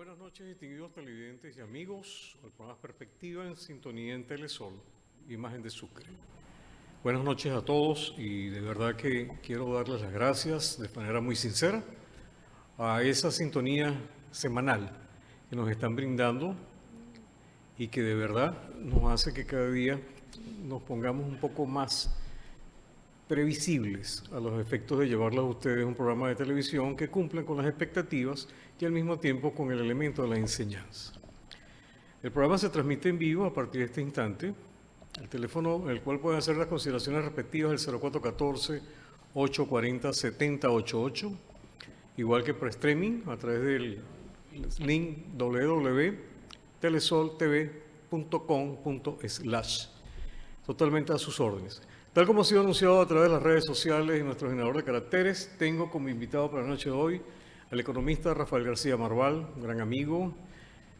Buenas noches, distinguidos televidentes y amigos. El programa Perspectiva en sintonía en Telesol, imagen de Sucre. Buenas noches a todos y de verdad que quiero darles las gracias de manera muy sincera a esa sintonía semanal que nos están brindando y que de verdad nos hace que cada día nos pongamos un poco más previsibles a los efectos de llevarles a ustedes un programa de televisión que cumpla con las expectativas y al mismo tiempo con el elemento de la enseñanza. El programa se transmite en vivo a partir de este instante. El teléfono en el cual pueden hacer las consideraciones respectivas es el 0414-840-7088, igual que por streaming a través del link www.telesoltv.com/. Totalmente a sus órdenes. Tal como ha sido anunciado a través de las redes sociales y nuestro generador de caracteres, tengo como invitado para la noche de hoy al economista Rafael García Marval, un gran amigo,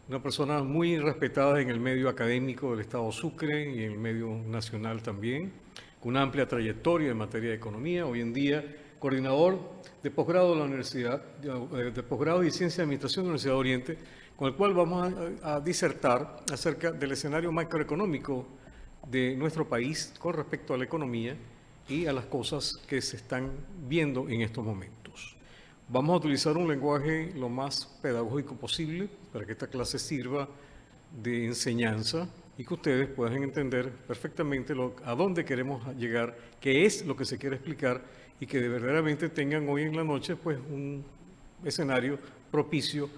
una persona muy respetada en el medio académico del Estado Sucre y en el medio nacional también, con una amplia trayectoria en materia de economía, hoy en día coordinador de posgrado de la Universidad, de posgrado y Ciencia de Administración de la Universidad de Oriente, con el cual vamos a disertar acerca del escenario macroeconómico de nuestro país con respecto a la economía y a las cosas que se están viendo en estos momentos. Vamos a utilizar un lenguaje lo más pedagógico posible para que esta clase sirva de enseñanza y que ustedes puedan entender perfectamente a dónde queremos llegar, qué es lo que se quiere explicar y que verdaderamente tengan hoy en la noche pues un escenario propicio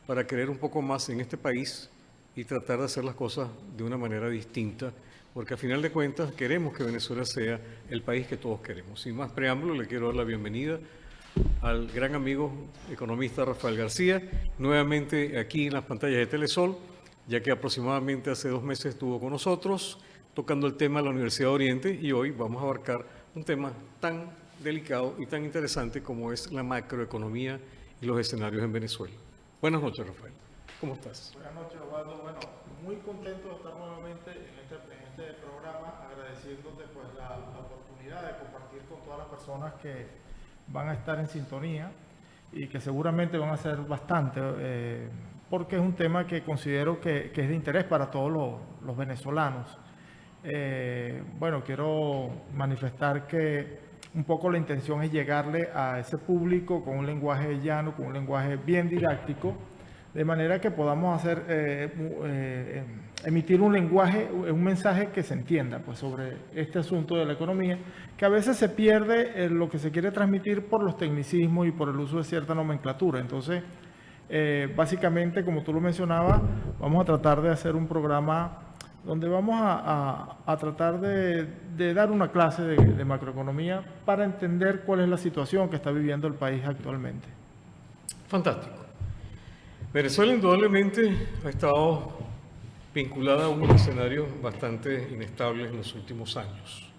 para creer un poco más en este país y tratar de hacer las cosas de una manera distinta, porque a final de cuentas queremos que Venezuela sea el país que todos queremos. Sin más preámbulo, le quiero dar la bienvenida al gran amigo economista Rafael García, nuevamente aquí en las pantallas de Telesol, ya que aproximadamente hace 2 meses estuvo con nosotros tocando el tema de la Universidad de Oriente y hoy vamos a abarcar un tema tan delicado y tan interesante como es la macroeconomía y los escenarios en Venezuela. Buenas noches, Rafael. ¿Cómo estás? Buenas noches, Osvaldo. Bueno, muy contento de estar nuevamente en este programa, agradeciéndote pues, la oportunidad de compartir con todas las personas que van a estar en sintonía y que seguramente van a ser bastante, porque es un tema que considero que es de interés para todos los venezolanos. Bueno, quiero manifestar que un poco la intención es llegarle a ese público con un lenguaje llano, con un lenguaje bien didáctico, de manera que podamos hacer, emitir un lenguaje, un mensaje que se entienda pues, sobre este asunto de la economía, que a veces se pierde lo que se quiere transmitir por los tecnicismos y por el uso de cierta nomenclatura. Entonces, básicamente, como tú lo mencionabas, vamos a tratar de hacer un programa donde vamos a tratar de dar una clase de macroeconomía para entender cuál es la situación que está viviendo el país actualmente. Fantástico. Venezuela indudablemente ha estado vinculada a un escenario bastante inestable en los últimos años.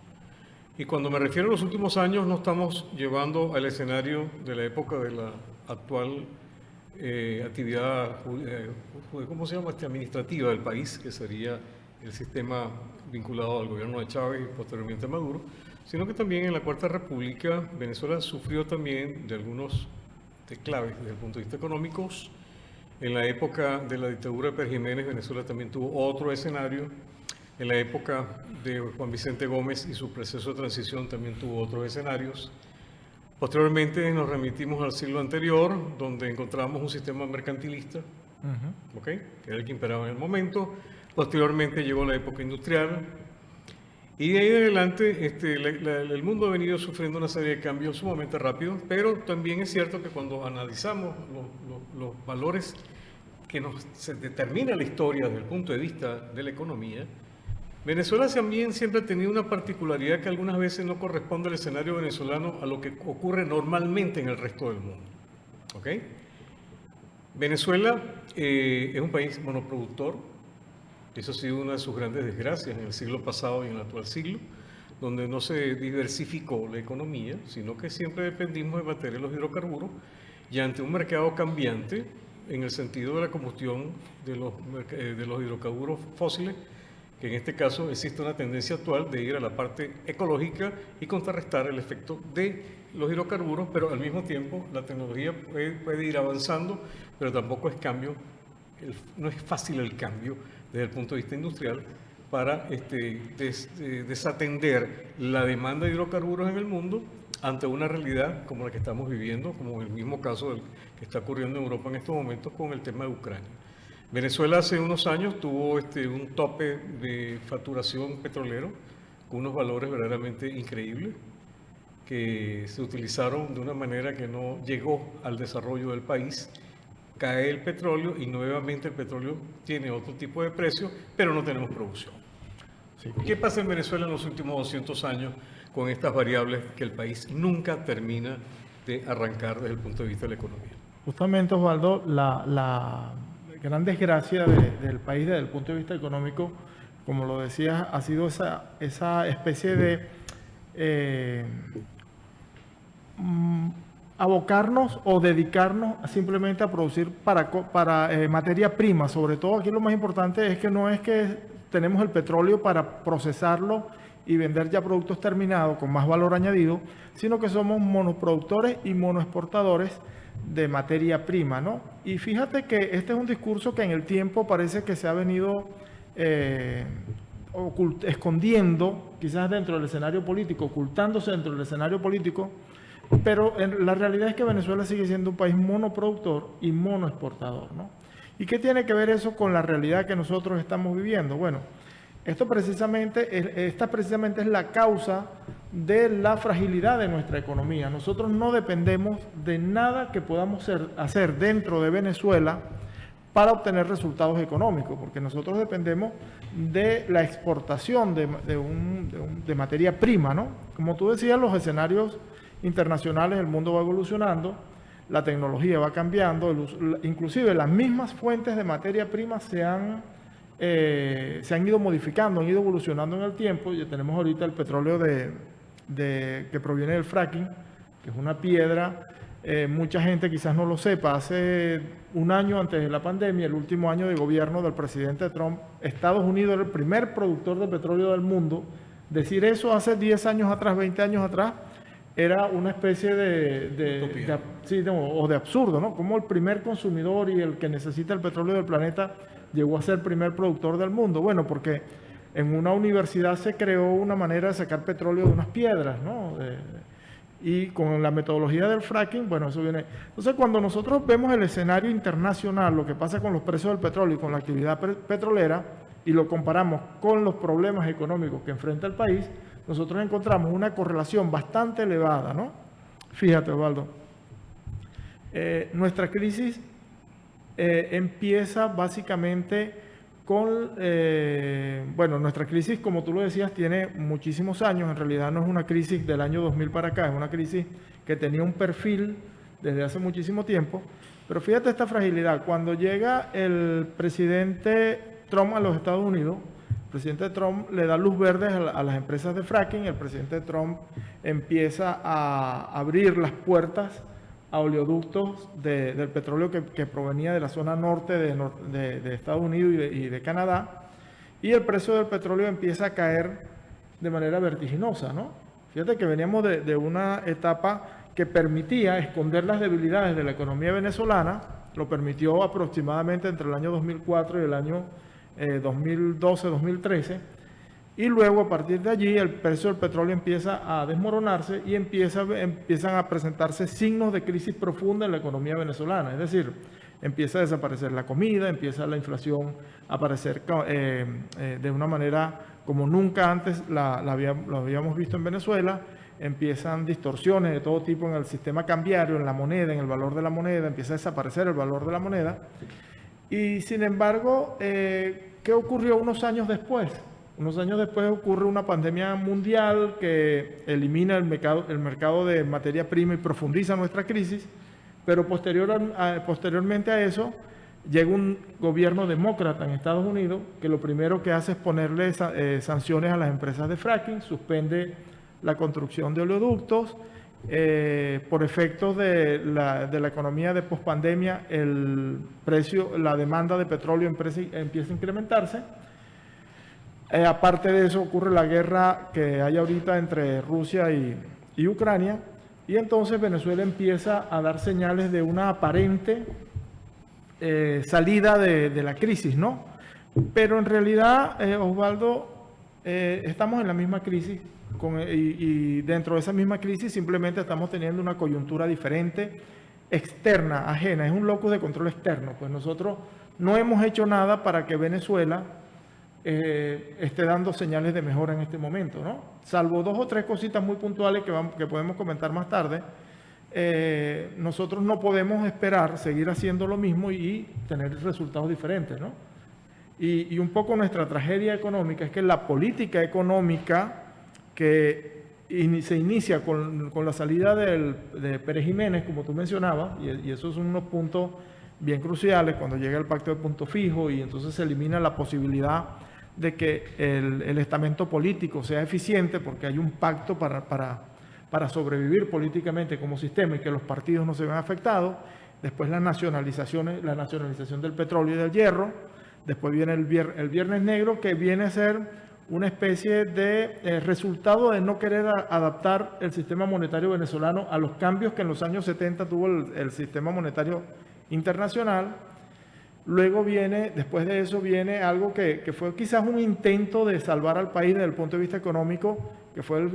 Y cuando me refiero a los últimos años, no estamos llevando al escenario de la época de la actual actividad, ¿cómo se llama? Administrativa del país, que sería el sistema vinculado al gobierno de Chávez y posteriormente a Maduro, sino que también en la Cuarta República Venezuela sufrió también de algunos declaves desde el punto de vista económico. En la época de la dictadura de Pérez Jiménez, Venezuela también tuvo otro escenario. En la época de Juan Vicente Gómez y su proceso de transición también tuvo otros escenarios. Posteriormente nos remitimos al siglo anterior, donde encontramos un sistema mercantilista, que era el que imperaba en el momento. Posteriormente llegó la época industrial. Y de ahí en adelante el mundo ha venido sufriendo una serie de cambios sumamente rápidos, pero también es cierto que cuando analizamos los valores que se determina la historia desde el punto de vista de la economía, Venezuela también siempre ha tenido una particularidad que algunas veces no corresponde al escenario venezolano a lo que ocurre normalmente en el resto del mundo. Venezuela es un país monoproductor. Eso ha sido una de sus grandes desgracias en el siglo pasado y en el actual siglo, donde no se diversificó la economía, sino que siempre dependimos de materia de los hidrocarburos y ante un mercado cambiante en el sentido de la combustión de los hidrocarburos fósiles, que en este caso existe una tendencia actual de ir a la parte ecológica y contrarrestar el efecto de los hidrocarburos, pero al mismo tiempo la tecnología puede ir avanzando, pero tampoco es cambio no es fácil el cambio desde el punto de vista industrial para desatender la demanda de hidrocarburos en el mundo ante una realidad como la que estamos viviendo, como el mismo caso que está ocurriendo en Europa en estos momentos con el tema de Ucrania. Venezuela hace unos años tuvo un tope de facturación petrolero con unos valores verdaderamente increíbles que se utilizaron de una manera que no llegó al desarrollo del país. Cae el petróleo y nuevamente el petróleo tiene otro tipo de precio, pero no tenemos producción. Sí. ¿Qué pasa en Venezuela en los últimos 200 años con estas variables que el país nunca termina de arrancar desde el punto de vista de la economía? Justamente, Osvaldo, la gran desgracia del país desde el punto de vista económico, como lo decías, ha sido esa especie de abocarnos o dedicarnos simplemente a producir para materia prima. Sobre todo aquí lo más importante es que no es que tenemos el petróleo para procesarlo y vender ya productos terminados con más valor añadido, sino que somos monoproductores y monoexportadores de materia prima, ¿no? Y fíjate que este es un discurso que en el tiempo parece que se ha venido escondiendo, quizás dentro del escenario político, ocultándose dentro del escenario político, pero la realidad es que Venezuela sigue siendo un país monoproductor y monoexportador, ¿no? ¿Y qué tiene que ver eso con la realidad que nosotros estamos viviendo? Bueno, esta precisamente es la causa de la fragilidad de nuestra economía. Nosotros no dependemos de nada que podamos hacer dentro de Venezuela para obtener resultados económicos, porque nosotros dependemos de la exportación de materia prima, ¿no? Como tú decías, los escenarios internacionales, el mundo va evolucionando, la tecnología va cambiando, inclusive las mismas fuentes de materia prima se han ido modificando, han ido evolucionando en el tiempo. Ya tenemos ahorita el petróleo que proviene del fracking, que es una piedra. Mucha gente quizás no lo sepa, hace un año antes de la pandemia, el último año de gobierno del presidente Trump, Estados Unidos era el primer productor de petróleo del mundo. Decir eso hace 10 años atrás, 20 años atrás, era una especie de absurdo, ¿no? Como el primer consumidor y el que necesita el petróleo del planeta llegó a ser el primer productor del mundo. Bueno, porque en una universidad se creó una manera de sacar petróleo de unas piedras, ¿no? Y con la metodología del fracking, bueno, eso viene. Entonces, cuando nosotros vemos el escenario internacional, lo que pasa con los precios del petróleo y con la actividad petrolera, y lo comparamos con los problemas económicos que enfrenta el país, nosotros encontramos una correlación bastante elevada, ¿no? Fíjate, Osvaldo, nuestra crisis empieza básicamente con, nuestra crisis, como tú lo decías, tiene muchísimos años. En realidad no es una crisis del año 2000 para acá, es una crisis que tenía un perfil desde hace muchísimo tiempo. Pero fíjate esta fragilidad. Cuando llega el presidente Trump a los Estados Unidos, el presidente Trump le da luz verde a las empresas de fracking. El presidente Trump empieza a abrir las puertas a oleoductos del petróleo que provenía de la zona norte de Estados Unidos y de Canadá, y el precio del petróleo empieza a caer de manera vertiginosa, ¿no? Fíjate que veníamos de una etapa que permitía esconder las debilidades de la economía venezolana, lo permitió aproximadamente entre el año 2004 y el año 2012-2013, y luego a partir de allí el precio del petróleo empieza a desmoronarse y empiezan a presentarse signos de crisis profunda en la economía venezolana. Es decir, empieza a desaparecer la comida, empieza la inflación a aparecer de una manera como nunca antes lo habíamos visto en Venezuela. Empiezan distorsiones de todo tipo en el sistema cambiario, en la moneda, en el valor de la moneda, empieza a desaparecer el valor de la moneda. Y sin embargo, ¿qué ocurrió unos años después? Unos años después ocurre una pandemia mundial que elimina el mercado de materia prima y profundiza nuestra crisis, pero posteriormente a eso llega un gobierno demócrata en Estados Unidos que lo primero que hace es ponerle sanciones a las empresas de fracking, suspende la construcción de oleoductos. Por efectos de la economía de pospandemia, la demanda de petróleo empieza a incrementarse. Aparte de eso ocurre la guerra que hay ahorita entre Rusia y Ucrania, y entonces Venezuela empieza a dar señales de una aparente salida de la crisis, ¿no? Pero en realidad, Osvaldo, estamos en la misma crisis y dentro de esa misma crisis simplemente estamos teniendo una coyuntura diferente, externa, ajena, es un locus de control externo. Pues nosotros no hemos hecho nada para que Venezuela esté dando señales de mejora en este momento, ¿no? Salvo 2 o 3 cositas muy puntuales que podemos comentar más tarde. Nosotros no podemos esperar seguir haciendo lo mismo y tener resultados diferentes, ¿no? Y un poco nuestra tragedia económica es que la política económica que se inicia con la salida de Pérez Jiménez, como tú mencionabas, y esos son unos puntos bien cruciales cuando llega el pacto de punto fijo y entonces se elimina la posibilidad de que el estamento político sea eficiente porque hay un pacto para sobrevivir políticamente como sistema y que los partidos no se vean afectados. Después la nacionalización del petróleo y del hierro. Después viene el Viernes Negro, que viene a ser una especie de resultado de no querer adaptar el sistema monetario venezolano a los cambios que en los años 70 tuvo el sistema monetario internacional. Luego después de eso viene algo que fue quizás un intento de salvar al país desde el punto de vista económico, que fue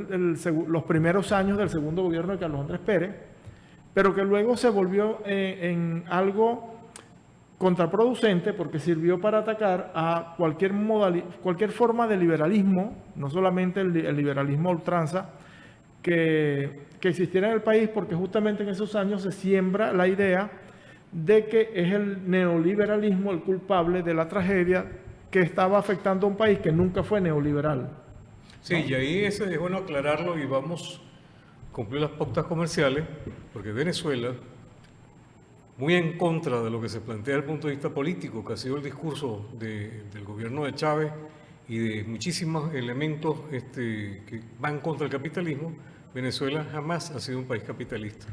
los primeros años del segundo gobierno de Carlos Andrés Pérez, pero que luego se volvió en algo contraproducente porque sirvió para atacar a cualquier forma de liberalismo, no solamente el liberalismo a ultranza, que existiera en el país, porque justamente en esos años se siembra la idea de que es el neoliberalismo el culpable de la tragedia que estaba afectando a un país que nunca fue neoliberal. Sí, ¿no? Y ahí es bueno aclararlo y vamos a cumplir las pautas comerciales, porque Venezuela, muy en contra de lo que se plantea desde el punto de vista político, que ha sido el discurso del gobierno de Chávez y de muchísimos elementos que van contra el capitalismo, Venezuela jamás ha sido un país capitalista.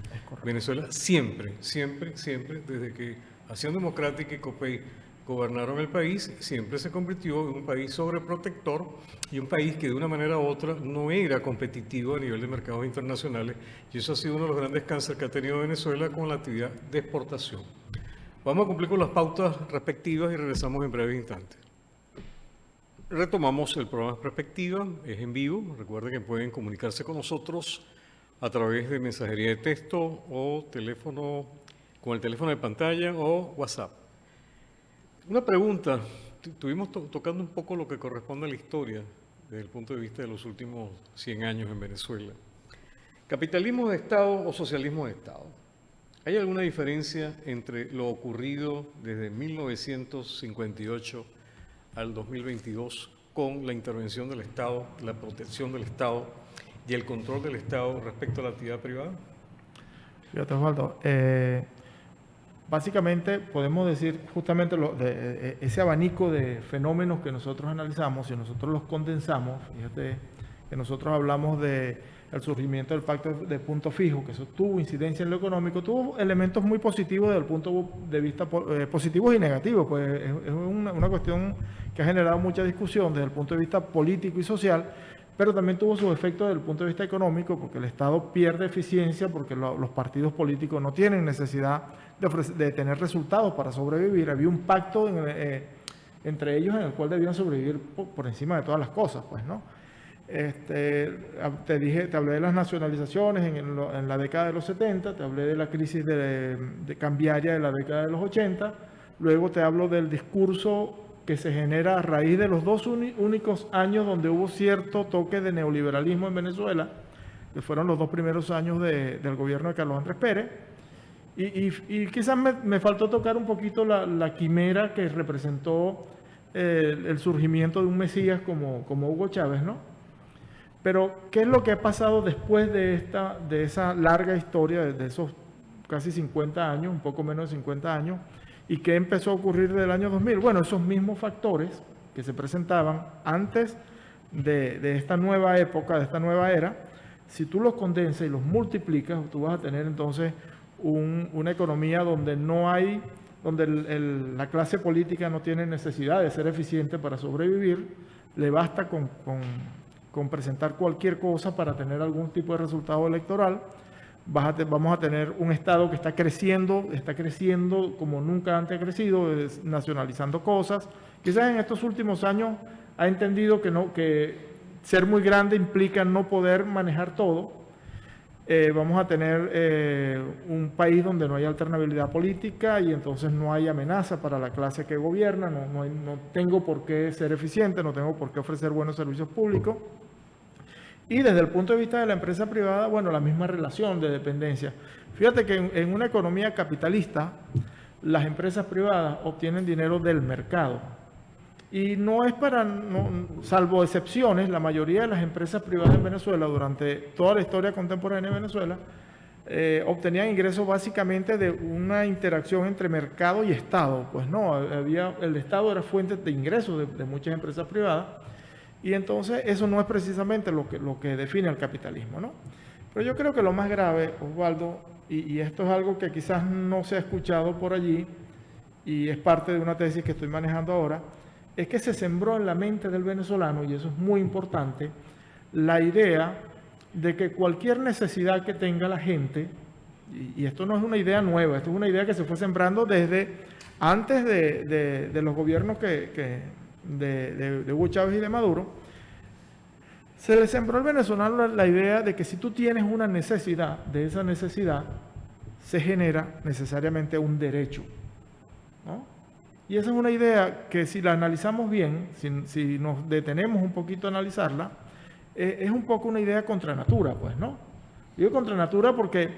Venezuela siempre, desde que Acción Democrática y COPEI gobernaron el país, siempre se convirtió en un país sobreprotector y un país que de una manera u otra no era competitivo a nivel de mercados internacionales, y eso ha sido uno de los grandes cánceres que ha tenido Venezuela con la actividad de exportación. Vamos a cumplir con las pautas respectivas y regresamos en breves instantes. Retomamos el programa Perspectiva, es en vivo. Recuerden que pueden comunicarse con nosotros a través de mensajería de texto o teléfono, con el teléfono de pantalla o WhatsApp. Una pregunta, estuvimos tocando un poco lo que corresponde a la historia desde el punto de vista de los últimos 100 años en Venezuela. ¿Capitalismo de Estado o socialismo de Estado? ¿Hay alguna diferencia entre lo ocurrido desde 1958 al 2022 con la intervención del Estado, la protección del Estado y el control del Estado respecto a la actividad privada? Fíjate, Osvaldo, básicamente podemos decir justamente ese abanico de fenómenos que nosotros analizamos y nosotros los condensamos. Fíjate que nosotros hablamos del surgimiento del pacto de punto fijo, que eso tuvo incidencia en lo económico, tuvo elementos muy positivos desde el punto de vista positivos y negativos, pues es una cuestión que ha generado mucha discusión desde el punto de vista político y social, pero también tuvo sus efectos desde el punto de vista económico, porque el Estado pierde eficiencia, porque los partidos políticos no tienen necesidad de tener resultados para sobrevivir. Había un pacto entre ellos en el cual debían sobrevivir por encima de todas las cosas, pues, ¿no? Te hablé de las nacionalizaciones en la década de los 70, te hablé de la crisis de cambiaria de la década de los 80, luego te hablo del discurso que se genera a raíz de los 2 únicos años donde hubo cierto toque de neoliberalismo en Venezuela, que fueron los 2 primeros años del gobierno de Carlos Andrés Pérez, y quizás me faltó tocar un poquito la quimera que representó el surgimiento de un Mesías como Hugo Chávez, ¿no? Pero, ¿qué es lo que ha pasado después de esa larga historia, de esos casi 50 años, un poco menos de 50 años, y qué empezó a ocurrir desde el año 2000? Bueno, esos mismos factores que se presentaban antes de esta nueva época, de esta nueva era, si tú los condensas y los multiplicas, tú vas a tener entonces una economía donde la clase política no tiene necesidad de ser eficiente para sobrevivir, le basta con presentar cualquier cosa para tener algún tipo de resultado electoral, vamos a tener un Estado que está creciendo como nunca antes ha crecido, nacionalizando cosas. Quizás en estos últimos años ha entendido que ser muy grande implica no poder manejar todo. Vamos a tener un país donde no hay alternabilidad política y entonces no hay amenaza para la clase que gobierna, no tengo por qué ser eficiente, no tengo por qué ofrecer buenos servicios públicos. Y desde el punto de vista de la empresa privada, bueno, la misma relación de dependencia. Fíjate que en una economía capitalista, las empresas privadas obtienen dinero del mercado. Y no es salvo excepciones, la mayoría de las empresas privadas en Venezuela, durante toda la historia contemporánea de Venezuela, obtenían ingresos básicamente de una interacción entre mercado y Estado. Pues no, el Estado era fuente de ingresos de muchas empresas privadas. Y entonces eso no es precisamente lo que define el capitalismo, ¿no? Pero yo creo que lo más grave, Osvaldo, y esto es algo que quizás no se ha escuchado por allí, y es parte de una tesis que estoy manejando ahora, es que se sembró en la mente del venezolano, y eso es muy importante, la idea de que cualquier necesidad que tenga la gente, y esto no es una idea nueva, esto es una idea que se fue sembrando desde antes de los gobiernos de Hugo Chávez y de Maduro, se le sembró al venezolano la idea de que si tú tienes una necesidad, de esa necesidad se genera necesariamente un derecho, ¿no? Y esa es una idea que si la analizamos bien, si nos detenemos un poquito a analizarla, es un poco una idea contra natura, pues, ¿no? Digo contra natura porque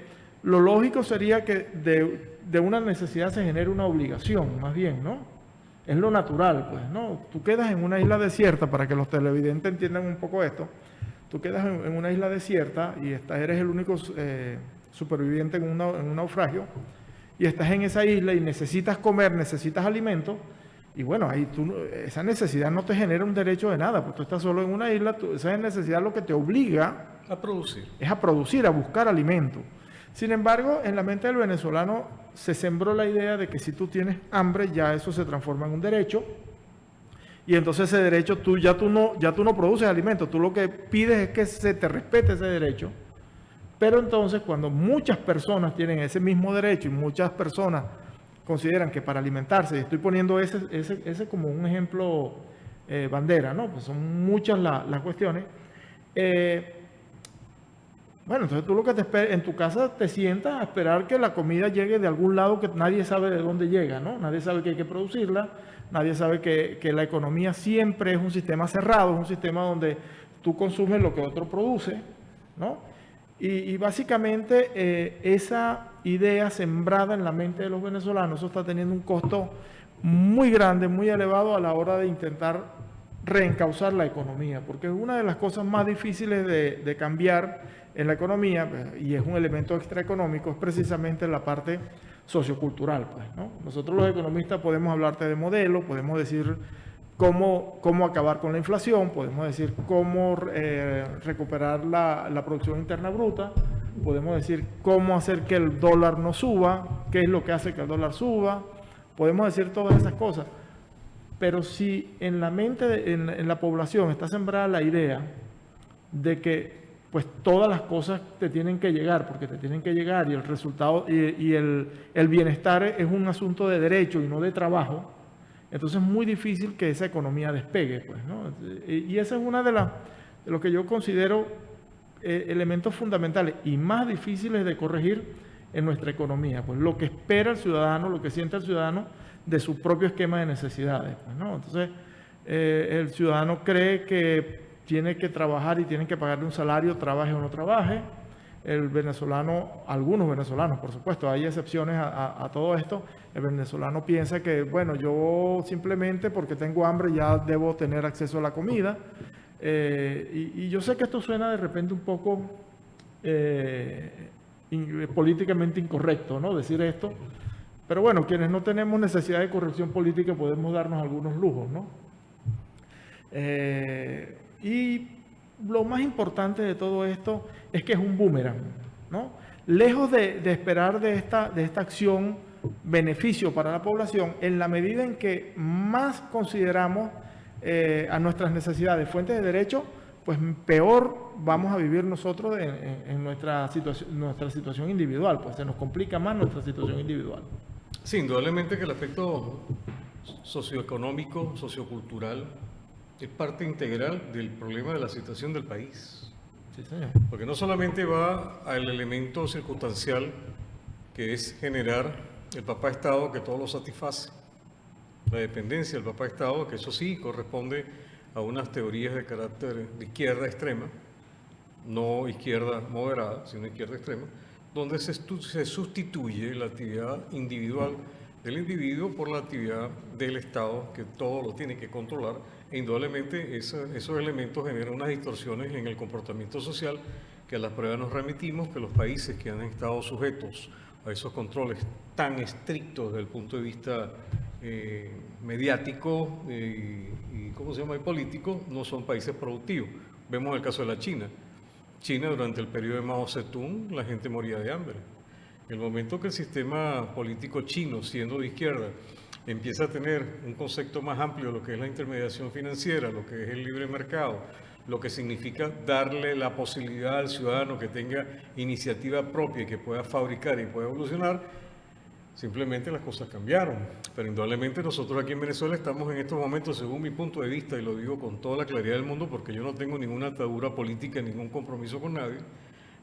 lo lógico sería que de una necesidad se genere una obligación, más bien, ¿no? Es lo natural, pues, ¿no? Tú quedas en una isla desierta, para que los televidentes entiendan un poco esto, tú quedas en una isla desierta y eres el único superviviente en un naufragio, y estás en esa isla y necesitas comer, necesitas alimento, y bueno, ahí esa necesidad no te genera un derecho de nada, porque tú estás solo en una isla, esa necesidad lo que te obliga a producir. Es a producir, a buscar alimento. Sin embargo, en la mente del venezolano se sembró la idea de que si tú tienes hambre, ya eso se transforma en un derecho, y entonces ese derecho ya tú no produces alimento, tú lo que pides es que se te respete ese derecho. Pero entonces cuando muchas personas tienen ese mismo derecho y muchas personas consideran que para alimentarse, y estoy poniendo ese como un ejemplo bandera, ¿no? Pues son muchas las cuestiones. Bueno, entonces tú lo que en tu casa te sientas a esperar que la comida llegue de algún lado que nadie sabe de dónde llega, ¿no? Nadie sabe que hay que producirla, nadie sabe que la economía siempre es un sistema cerrado, es un sistema donde tú consumes lo que otro produce, ¿no? Y básicamente esa idea sembrada en la mente de los venezolanos, eso está teniendo un costo muy grande, muy elevado a la hora de intentar reencauzar la economía, porque es una de las cosas más difíciles de cambiar en la economía, y es un elemento extraeconómico, es precisamente la parte sociocultural, pues, ¿no? Nosotros los economistas podemos hablarte de modelos, podemos decir cómo acabar con la inflación, podemos decir cómo recuperar la producción interna bruta, podemos decir cómo hacer que el dólar no suba, qué es lo que hace que el dólar suba, podemos decir todas esas cosas. Pero si en la mente, en la población está sembrada la idea de que pues todas las cosas te tienen que llegar, porque te tienen que llegar, y el resultado y el bienestar es un asunto de derecho y no de trabajo, entonces es muy difícil que esa economía despegue, pues, ¿no? Y esa es una de lo que yo considero elementos fundamentales y más difíciles de corregir en nuestra economía, pues lo que espera el ciudadano, lo que siente el ciudadano de su propio esquema de necesidades, pues, ¿no? Entonces el ciudadano cree que tiene que trabajar y tienen que pagarle un salario, trabaje o no trabaje. El venezolano, algunos venezolanos, por supuesto, hay excepciones a todo esto. El venezolano piensa que, bueno, yo simplemente porque tengo hambre ya debo tener acceso a la comida. Y yo sé que esto suena de repente un poco políticamente incorrecto, ¿no? Decir esto. Pero bueno, quienes no tenemos necesidad de corrección política podemos darnos algunos lujos, ¿no? Y lo más importante de todo esto es que es un boomerang, ¿no? Lejos de esperar de esta acción beneficio para la población, en la medida en que más consideramos a nuestras necesidades fuentes de derecho, pues peor vamos a vivir nosotros en nuestra situación individual, pues se nos complica más nuestra situación individual. Sí, indudablemente que el aspecto socioeconómico, sociocultural, es parte integral del problema de la situación del país. Sí, señor. Porque no solamente va al elemento circunstancial, que es generar el papá Estado que todo lo satisface, la dependencia del papá Estado, que eso sí corresponde a unas teorías de carácter de izquierda extrema, no izquierda moderada, sino izquierda extrema, donde se sustituye la actividad individual del individuo por la actividad del Estado, que todo lo tiene que controlar, e indudablemente esos elementos generan unas distorsiones en el comportamiento social que a las pruebas nos remitimos que los países que han estado sujetos a esos controles tan estrictos desde el punto de vista mediático y ¿cómo se llama? Y político, no son países productivos. Vemos el caso de la China. China, durante el periodo de Mao Zedong, la gente moría de hambre. En el momento que el sistema político chino, siendo de izquierda, empieza a tener un concepto más amplio de lo que es la intermediación financiera, lo que es el libre mercado, lo que significa darle la posibilidad al ciudadano que tenga iniciativa propia y que pueda fabricar y pueda evolucionar, simplemente las cosas cambiaron. Pero indudablemente nosotros aquí en Venezuela estamos en estos momentos, según mi punto de vista, y lo digo con toda la claridad del mundo porque yo no tengo ninguna atadura política, ningún compromiso con nadie.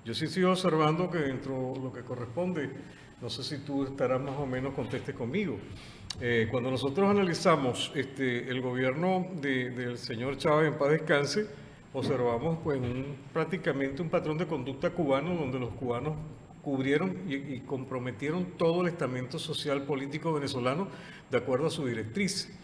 Yo sí sigo observando que dentro de lo que corresponde, no sé si tú estarás más o menos conteste conmigo. Cuando nosotros analizamos el gobierno del señor Chávez, en paz descanse, observamos pues prácticamente un patrón de conducta cubano donde los cubanos cubrieron y comprometieron todo el estamento social político venezolano de acuerdo a su directriz.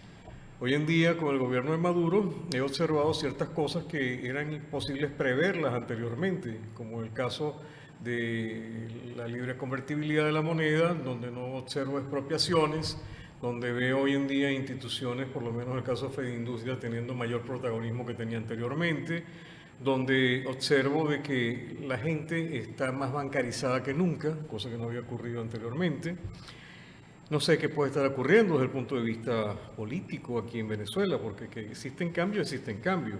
Hoy en día, con el gobierno de Maduro, he observado ciertas cosas que eran imposibles preverlas anteriormente, como el caso de la libre convertibilidad de la moneda, donde no observo expropiaciones, donde veo hoy en día instituciones, por lo menos el caso de Fedindustria, teniendo mayor protagonismo que tenía anteriormente, donde observo de que la gente está más bancarizada que nunca, cosa que no había ocurrido anteriormente. No sé qué puede estar ocurriendo desde el punto de vista político aquí en Venezuela, porque que existen cambios, existen cambios.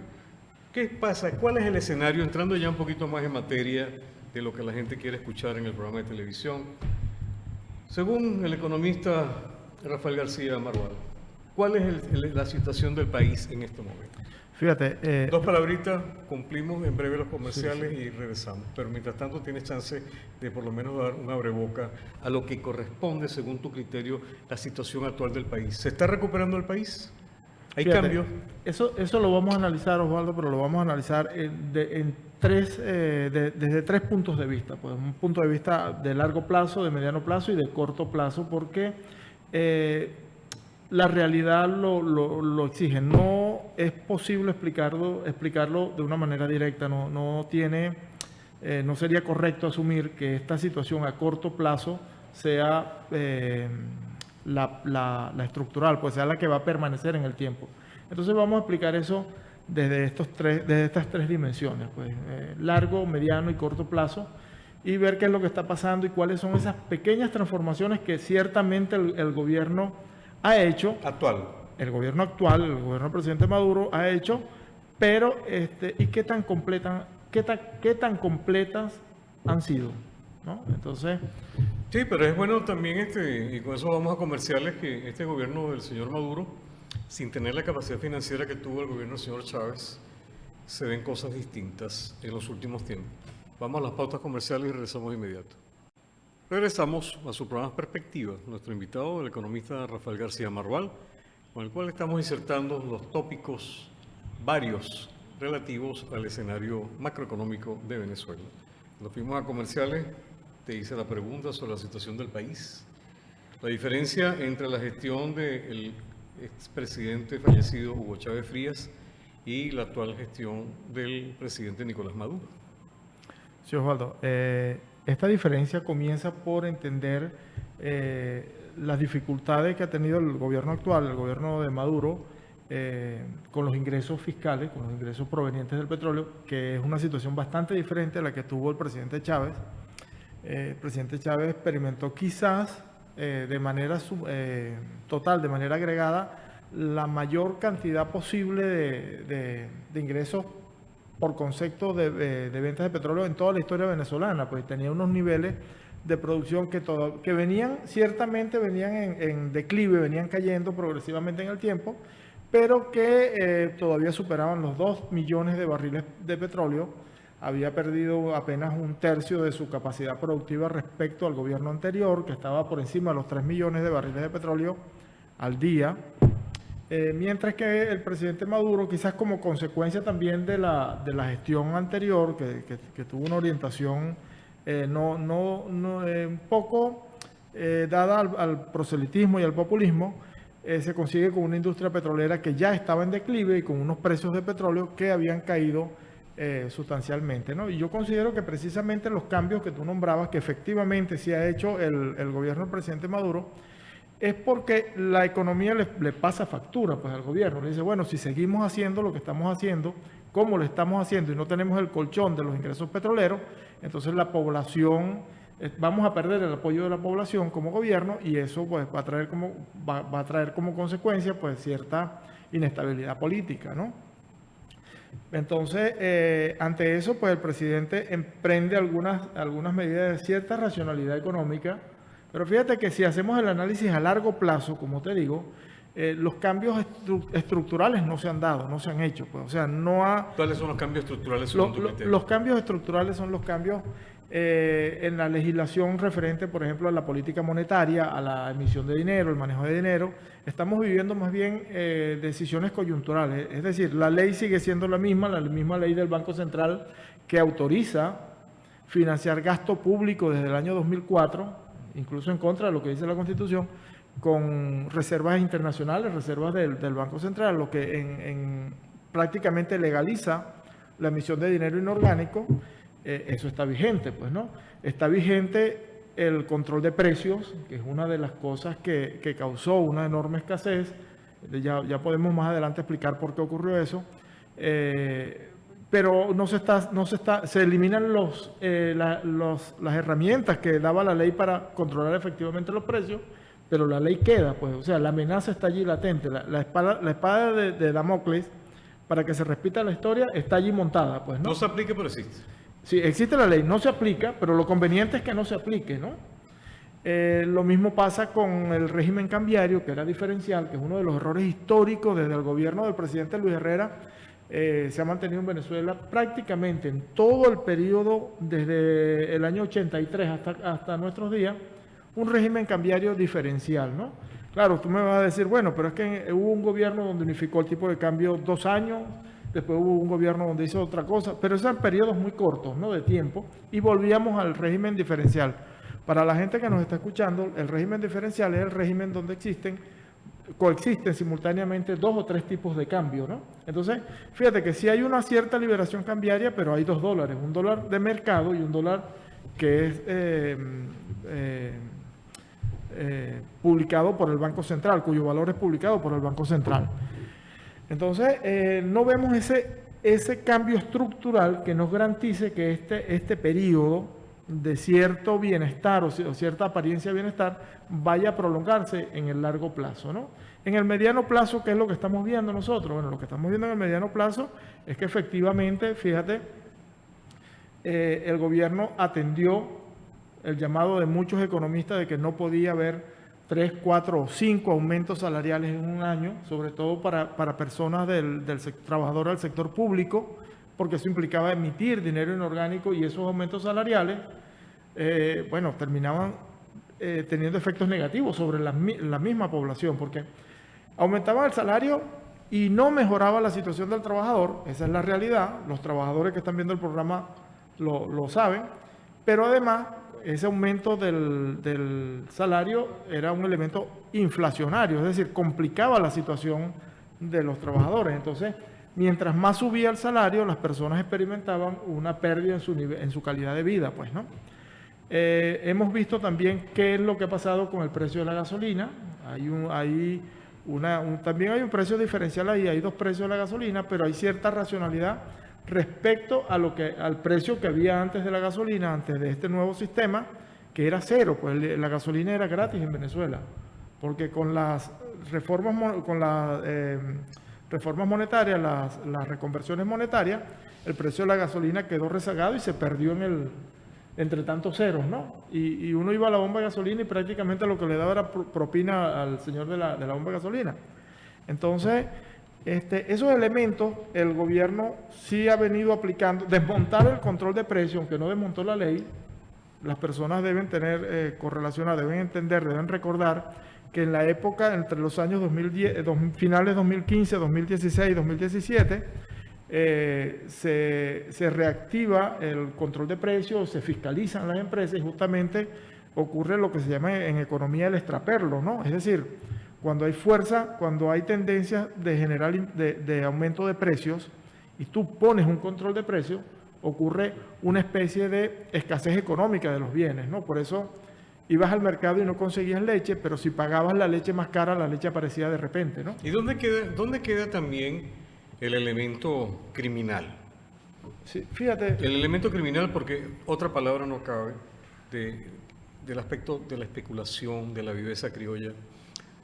¿Qué pasa? ¿Cuál es el escenario? Entrando ya un poquito más en materia de lo que la gente quiere escuchar en el programa de televisión. Según el economista Rafael García Marval, ¿cuál es la situación del país en este momento? Fíjate. Dos palabritas, cumplimos en breve los comerciales y regresamos. Pero mientras tanto tienes chance de por lo menos dar un abreboca a lo que corresponde, según tu criterio, la situación actual del país. ¿Se está recuperando el país? ¿Hay cambios? Eso lo vamos a analizar, Osvaldo, pero lo vamos a analizar desde tres puntos de vista. Pues un punto de vista de largo plazo, de mediano plazo y de corto plazo, porque la realidad lo exige. No es posible explicarlo de una manera directa. No sería correcto asumir que esta situación a corto plazo sea la estructural, pues sea la que va a permanecer en el tiempo. Entonces vamos a explicar eso desde estas tres dimensiones, pues largo, mediano y corto plazo, y ver qué es lo que está pasando y cuáles son esas pequeñas transformaciones que ciertamente el gobierno ha hecho. El gobierno actual, el gobierno del presidente Maduro ha hecho, pero ¿y qué tan completas han sido? ¿No? Entonces, sí, pero es bueno también, y con eso vamos a comerciales, que este gobierno del señor Maduro, sin tener la capacidad financiera que tuvo el gobierno del señor Chávez, se ven cosas distintas en los últimos tiempos. Vamos a las pautas comerciales y regresamos de inmediato. Regresamos a su programa Perspectiva, nuestro invitado, el economista Rafael García Marval, con el cual estamos insertando los tópicos varios relativos al escenario macroeconómico de Venezuela. Nos fuimos a comerciales, te hice la pregunta sobre la situación del país, la diferencia entre la gestión del expresidente fallecido Hugo Chávez Frías y la actual gestión del presidente Nicolás Maduro. Sí, Osvaldo, esta diferencia comienza por entender las dificultades que ha tenido el gobierno actual, el gobierno de Maduro, con los ingresos fiscales, con los ingresos provenientes del petróleo, que es una situación bastante diferente a la que tuvo el presidente Chávez. El presidente Chávez experimentó quizás de manera total, de manera agregada, la mayor cantidad posible de ingresos por concepto de ventas de petróleo en toda la historia venezolana, pues tenía unos niveles de producción que venían, ciertamente venían en declive, venían cayendo progresivamente en el tiempo, pero que todavía superaban los 2 millones de barriles de petróleo. Había perdido apenas un tercio de su capacidad productiva respecto al gobierno anterior, que estaba por encima de los 3 millones de barriles de petróleo al día. Mientras que el presidente Maduro, quizás como consecuencia también de la gestión anterior, que tuvo una orientación un poco dada al proselitismo y al populismo, se consigue con una industria petrolera que ya estaba en declive y con unos precios de petróleo que habían caído sustancialmente, ¿no? Y yo considero que precisamente los cambios que tú nombrabas, que efectivamente sí ha hecho el gobierno del presidente Maduro, es porque la economía le pasa factura pues al gobierno. Le dice, bueno, si seguimos haciendo lo que estamos haciendo, como lo estamos haciendo y no tenemos el colchón de los ingresos petroleros, entonces la población, vamos a perder el apoyo de la población como gobierno y eso pues va a traer como consecuencia pues cierta inestabilidad política, ¿no? Entonces, ante eso pues el presidente emprende algunas medidas de cierta racionalidad económica. Pero fíjate que si hacemos el análisis a largo plazo, como te digo, los cambios estructurales no se han dado, no se han hecho. Pues, o sea, no ha... ¿Cuáles son los cambios estructurales según tu criterio? Los cambios estructurales son los cambios en la legislación referente, por ejemplo, a la política monetaria, a la emisión de dinero, el manejo de dinero. Estamos viviendo más bien decisiones coyunturales. Es decir, la ley sigue siendo la misma ley del Banco Central que autoriza financiar gasto público desde el año 2004, incluso en contra de lo que dice la Constitución, con reservas internacionales, reservas del Banco Central, lo que prácticamente legaliza la emisión de dinero inorgánico. Eso está vigente, pues, ¿no? Está vigente el control de precios, que es una de las cosas que causó una enorme escasez. Ya podemos más adelante explicar por qué ocurrió eso. Pero se eliminan las herramientas que daba la ley para controlar efectivamente los precios, pero la ley queda, pues, o sea, la amenaza está allí latente, la espada de Damocles, para que se repita la historia, está allí montada, pues, ¿no? No se aplica, pero existe. Sí, existe la ley, no se aplica, pero lo conveniente es que no se aplique, ¿no? Lo mismo pasa con el régimen cambiario, que era diferencial, que es uno de los errores históricos desde el gobierno del presidente Luis Herrera. Se ha mantenido en Venezuela prácticamente en todo el periodo, desde el año 83 hasta nuestros días, un régimen cambiario diferencial, ¿no? Claro, tú me vas a decir, bueno, pero es que hubo un gobierno donde unificó el tipo de cambio 2 años, después hubo un gobierno donde hizo otra cosa, pero esos eran periodos muy cortos, ¿no?, de tiempo, y volvíamos al régimen diferencial. Para la gente que nos está escuchando, el régimen diferencial es el régimen donde coexisten simultáneamente 2 o 3 tipos de cambio, ¿no? Entonces, fíjate que sí hay una cierta liberación cambiaria, pero hay 2 dólares, un dólar de mercado y un dólar que es publicado por el Banco Central, cuyo valor es publicado por el Banco Central. Entonces, no vemos ese cambio estructural que nos garantice que este periodo de cierto bienestar o cierta apariencia de bienestar vaya a prolongarse en el largo plazo, ¿no? En el mediano plazo, ¿qué es lo que estamos viendo nosotros? Bueno, lo que estamos viendo en el mediano plazo es que efectivamente, fíjate, el gobierno atendió el llamado de muchos economistas de que no podía haber 3, 4 o 5 aumentos salariales en un año, sobre todo para personas trabajadores del sector público, porque eso implicaba emitir dinero inorgánico y esos aumentos salariales, bueno, terminaban teniendo efectos negativos sobre la misma población, porque aumentaban el salario y no mejoraba la situación del trabajador. Esa es la realidad, los trabajadores que están viendo el programa lo saben, pero además ese aumento del salario era un elemento inflacionario, es decir, complicaba la situación de los trabajadores. Entonces, mientras más subía el salario, las personas experimentaban una pérdida en su calidad de vida, pues, ¿no? Hemos visto también qué es lo que ha pasado con el precio de la gasolina. También hay un precio diferencial ahí, hay 2 precios de la gasolina, pero hay cierta racionalidad respecto al precio que había antes de la gasolina, antes de este nuevo sistema, que era 0, pues la gasolina era gratis en Venezuela, porque con las reformas, con la reformas monetarias, las reconversiones monetarias, el precio de la gasolina quedó rezagado y se perdió entre tantos ceros, ¿no? Y uno iba a la bomba de gasolina y prácticamente lo que le daba era propina al señor de la bomba de gasolina. Entonces, esos elementos el gobierno sí ha venido aplicando. Desmontar el control de precios, aunque no desmontó la ley, las personas deben tener correlacionadas, deben entender, deben recordar que en la época entre los años 2010, finales 2015, 2016, 2017, se reactiva el control de precios, se fiscalizan las empresas y justamente ocurre lo que se llama en economía el extraperlo, ¿no? Es decir, cuando hay fuerza, cuando hay tendencia de aumento de precios y tú pones un control de precios, ocurre una especie de escasez económica de los bienes, ¿no? Por eso ibas al mercado y no conseguías leche, pero si pagabas la leche más cara, la leche aparecía de repente, ¿no? ¿Y dónde queda también el elemento criminal? Sí, fíjate. El elemento criminal, porque otra palabra no cabe, del aspecto de la especulación, de la viveza criolla,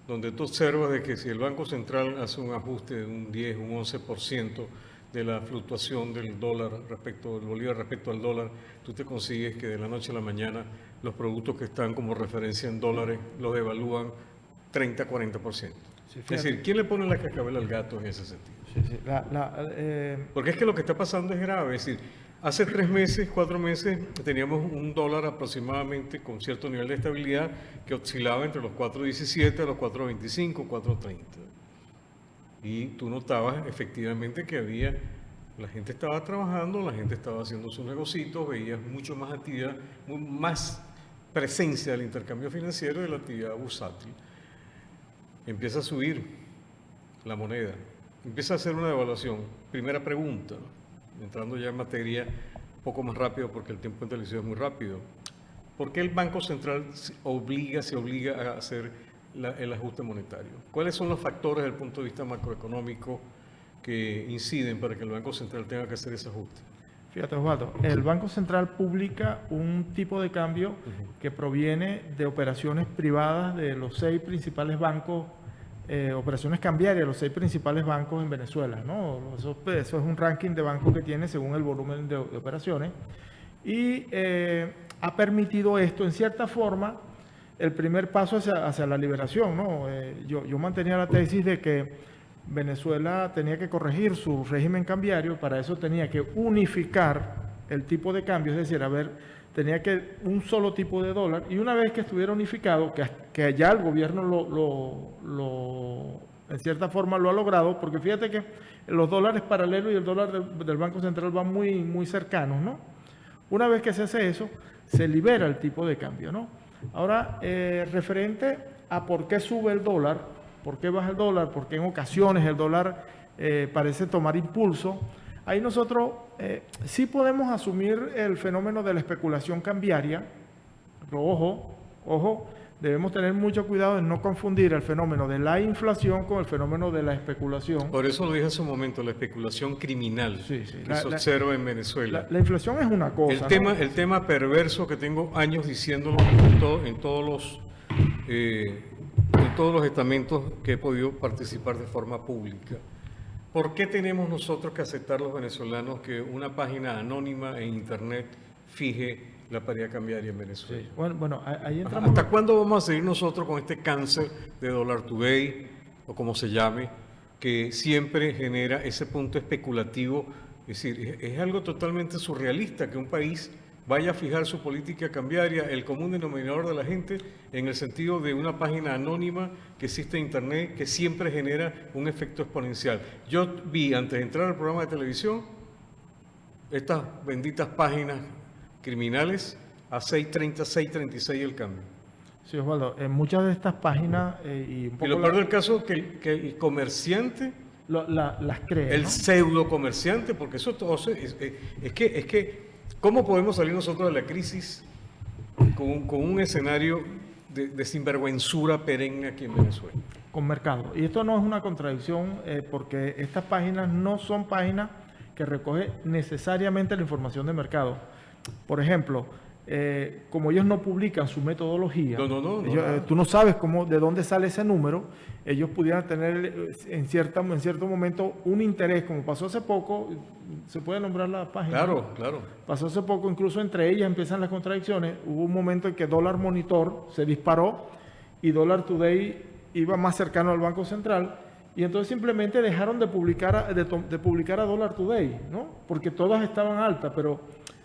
donde tú observas de que si el Banco Central hace un ajuste de un 10, un 11% de la fluctuación del dólar del bolívar respecto al dólar, tú te consigues que de la noche a la mañana los productos que están como referencia en dólares los devalúan 30-40%. Sí, es decir, ¿quién le pone la cascabel al gato en ese sentido? Sí. Porque es que lo que está pasando es grave. Es decir, hace 3 meses, 4 meses, teníamos un dólar aproximadamente con cierto nivel de estabilidad que oscilaba entre los 4.17 a los 4.25, 4.30. Y tú notabas efectivamente que la gente estaba trabajando, la gente estaba haciendo sus negocios, veías mucho más actividad, más presencia del intercambio financiero y de la actividad bursátil. Empieza a subir la moneda, empieza a hacer una devaluación. Primera pregunta, entrando ya en materia un poco más rápido porque el tiempo en televisión es muy rápido. ¿Por qué el Banco Central se obliga a hacer el ajuste monetario? ¿Cuáles son los factores desde el punto de vista macroeconómico que inciden para que el Banco Central tenga que hacer ese ajuste? Fíjate, Osvaldo, el Banco Central publica un tipo de cambio que proviene de operaciones privadas de los 6 principales bancos, operaciones cambiarias de los 6 principales bancos en Venezuela, ¿no? Eso es un ranking de bancos que tiene según el volumen de operaciones y ha permitido esto, en cierta forma, el primer paso hacia la liberación, ¿no? Yo mantenía la tesis de que Venezuela tenía que corregir su régimen cambiario, para eso tenía que unificar el tipo de cambio, es decir, tenía que un solo tipo de dólar, y una vez que estuviera unificado, que ya el gobierno en cierta forma lo ha logrado, porque fíjate que los dólares paralelos y el dólar del Banco Central van muy, muy cercanos, ¿no? Una vez que se hace eso, se libera el tipo de cambio, ¿no? Ahora, referente a por qué sube el dólar, por qué baja el dólar, por qué en ocasiones el dólar parece tomar impulso, ahí nosotros sí podemos asumir el fenómeno de la especulación cambiaria, pero ojo, debemos tener mucho cuidado en no confundir el fenómeno de la inflación con el fenómeno de la especulación. Por eso lo dije hace un momento, la especulación criminal que se observa en Venezuela. La inflación es una cosa. El tema perverso que tengo años diciéndolo en todos los estamentos que he podido participar de forma pública. ¿Por qué tenemos nosotros que aceptar los venezolanos que una página anónima en Internet fije la paridad cambiaria en Venezuela? Sí. Bueno, ahí entramos. ¿Hasta cuándo vamos a seguir nosotros con este cáncer de Dollar Today, o como se llame, que siempre genera ese punto especulativo? Es decir, es algo totalmente surrealista que un país vaya a fijar su política cambiaria, el común denominador de la gente, en el sentido de una página anónima que existe en Internet, que siempre genera un efecto exponencial. Yo vi, antes de entrar al programa de televisión, estas benditas páginas criminales a 6.30, 6.36 el cambio. Sí, Osvaldo, en muchas de estas páginas y lo peor del caso es que el comerciante las cree, el ¿no? pseudo comerciante, porque eso todo es que ¿cómo podemos salir nosotros de la crisis con un escenario de sinvergüenzura perenne aquí en Venezuela? Con mercado. Y esto no es una contradicción porque estas páginas no son páginas que recogen necesariamente la información de mercado. Por ejemplo, como ellos no publican su metodología, No. tú no sabes de dónde sale ese número, ellos pudieran tener en cierto momento un interés, como pasó hace poco, se puede nombrar la página. Claro. Pasó hace poco, incluso entre ellas empiezan las contradicciones. Hubo un momento en que Dólar Monitor se disparó y Dollar Today iba más cercano al Banco Central, y entonces simplemente dejaron de publicar a Dollar Today, ¿no? Porque todas estaban altas, pero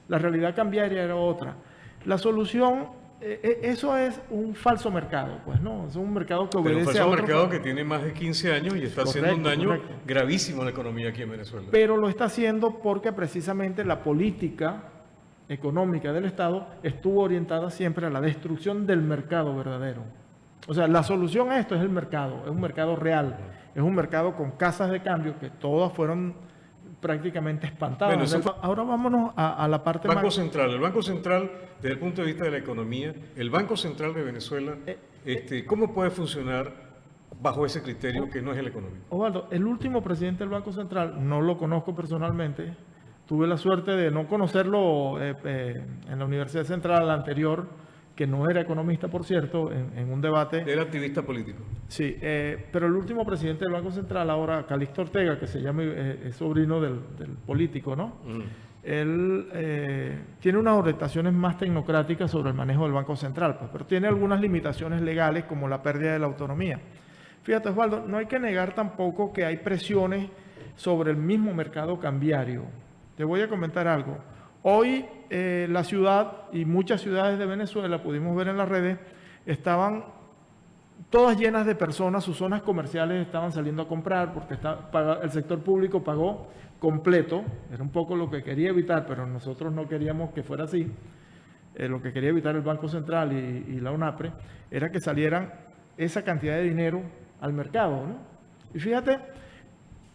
la realidad cambiaria era otra. La solución, eso es un falso mercado, pues, ¿no? Es un mercado que obedece a otro... un mercado que tiene más de 15 años y está haciendo un daño gravísimo a la economía aquí en Venezuela. Pero lo está haciendo porque precisamente la política económica del Estado estuvo orientada siempre a la destrucción del mercado verdadero. O sea, la solución a esto es el mercado, es un mercado real, es un mercado con casas de cambio que todas fueron prácticamente espantadas. Bueno, ahora vámonos a la parte Banco Central. El Banco Central, desde el punto de vista de la economía, el Banco Central de Venezuela, ¿cómo puede funcionar bajo ese criterio que no es el económico? Osvaldo, el último presidente del Banco Central, no lo conozco personalmente, tuve la suerte de no conocerlo en la Universidad Central anterior, que no era economista, por cierto, en un debate. Era activista político. Sí, pero el último presidente del Banco Central, ahora Calixto Ortega, que se llama, es sobrino del político, ¿no? Él tiene unas orientaciones más tecnocráticas sobre el manejo del Banco Central, pues, pero tiene algunas limitaciones legales como la pérdida de la autonomía. Fíjate, Osvaldo, no hay que negar tampoco que hay presiones sobre el mismo mercado cambiario. Te voy a comentar algo. Hoy la ciudad y muchas ciudades de Venezuela, pudimos ver en las redes, estaban todas llenas de personas, sus zonas comerciales estaban saliendo a comprar porque el sector público pagó completo, era un poco lo que quería evitar, pero nosotros no queríamos que fuera así. Lo que quería evitar el Banco Central y la UNAPRE era que salieran esa cantidad de dinero al mercado, ¿no? Y fíjate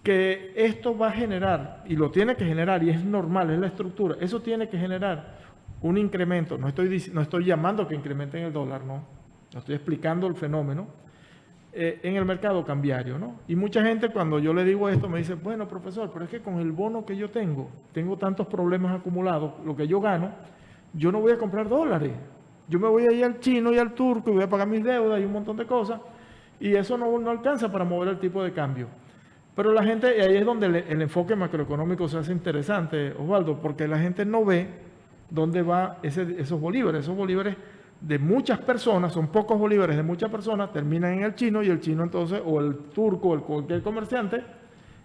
que esto va a generar, y lo tiene que generar, y es normal, es la estructura, eso tiene que generar un incremento. No estoy llamando a que incrementen el dólar, no estoy explicando el fenómeno en el mercado cambiario, ¿no? Y mucha gente, cuando yo le digo esto, me dice, bueno, profesor, pero es que con el bono que yo tengo tantos problemas acumulados, lo que yo gano, yo no voy a comprar dólares, yo me voy a ir al chino y al turco y voy a pagar mis deudas y un montón de cosas, y eso no alcanza para mover el tipo de cambio. Pero la gente, y ahí es donde el enfoque macroeconómico se hace interesante, Osvaldo, porque la gente no ve dónde va esos bolívares. Esos bolívares de muchas personas, son pocos bolívares de muchas personas, terminan en el chino, y el chino entonces, o el turco, o cualquier comerciante,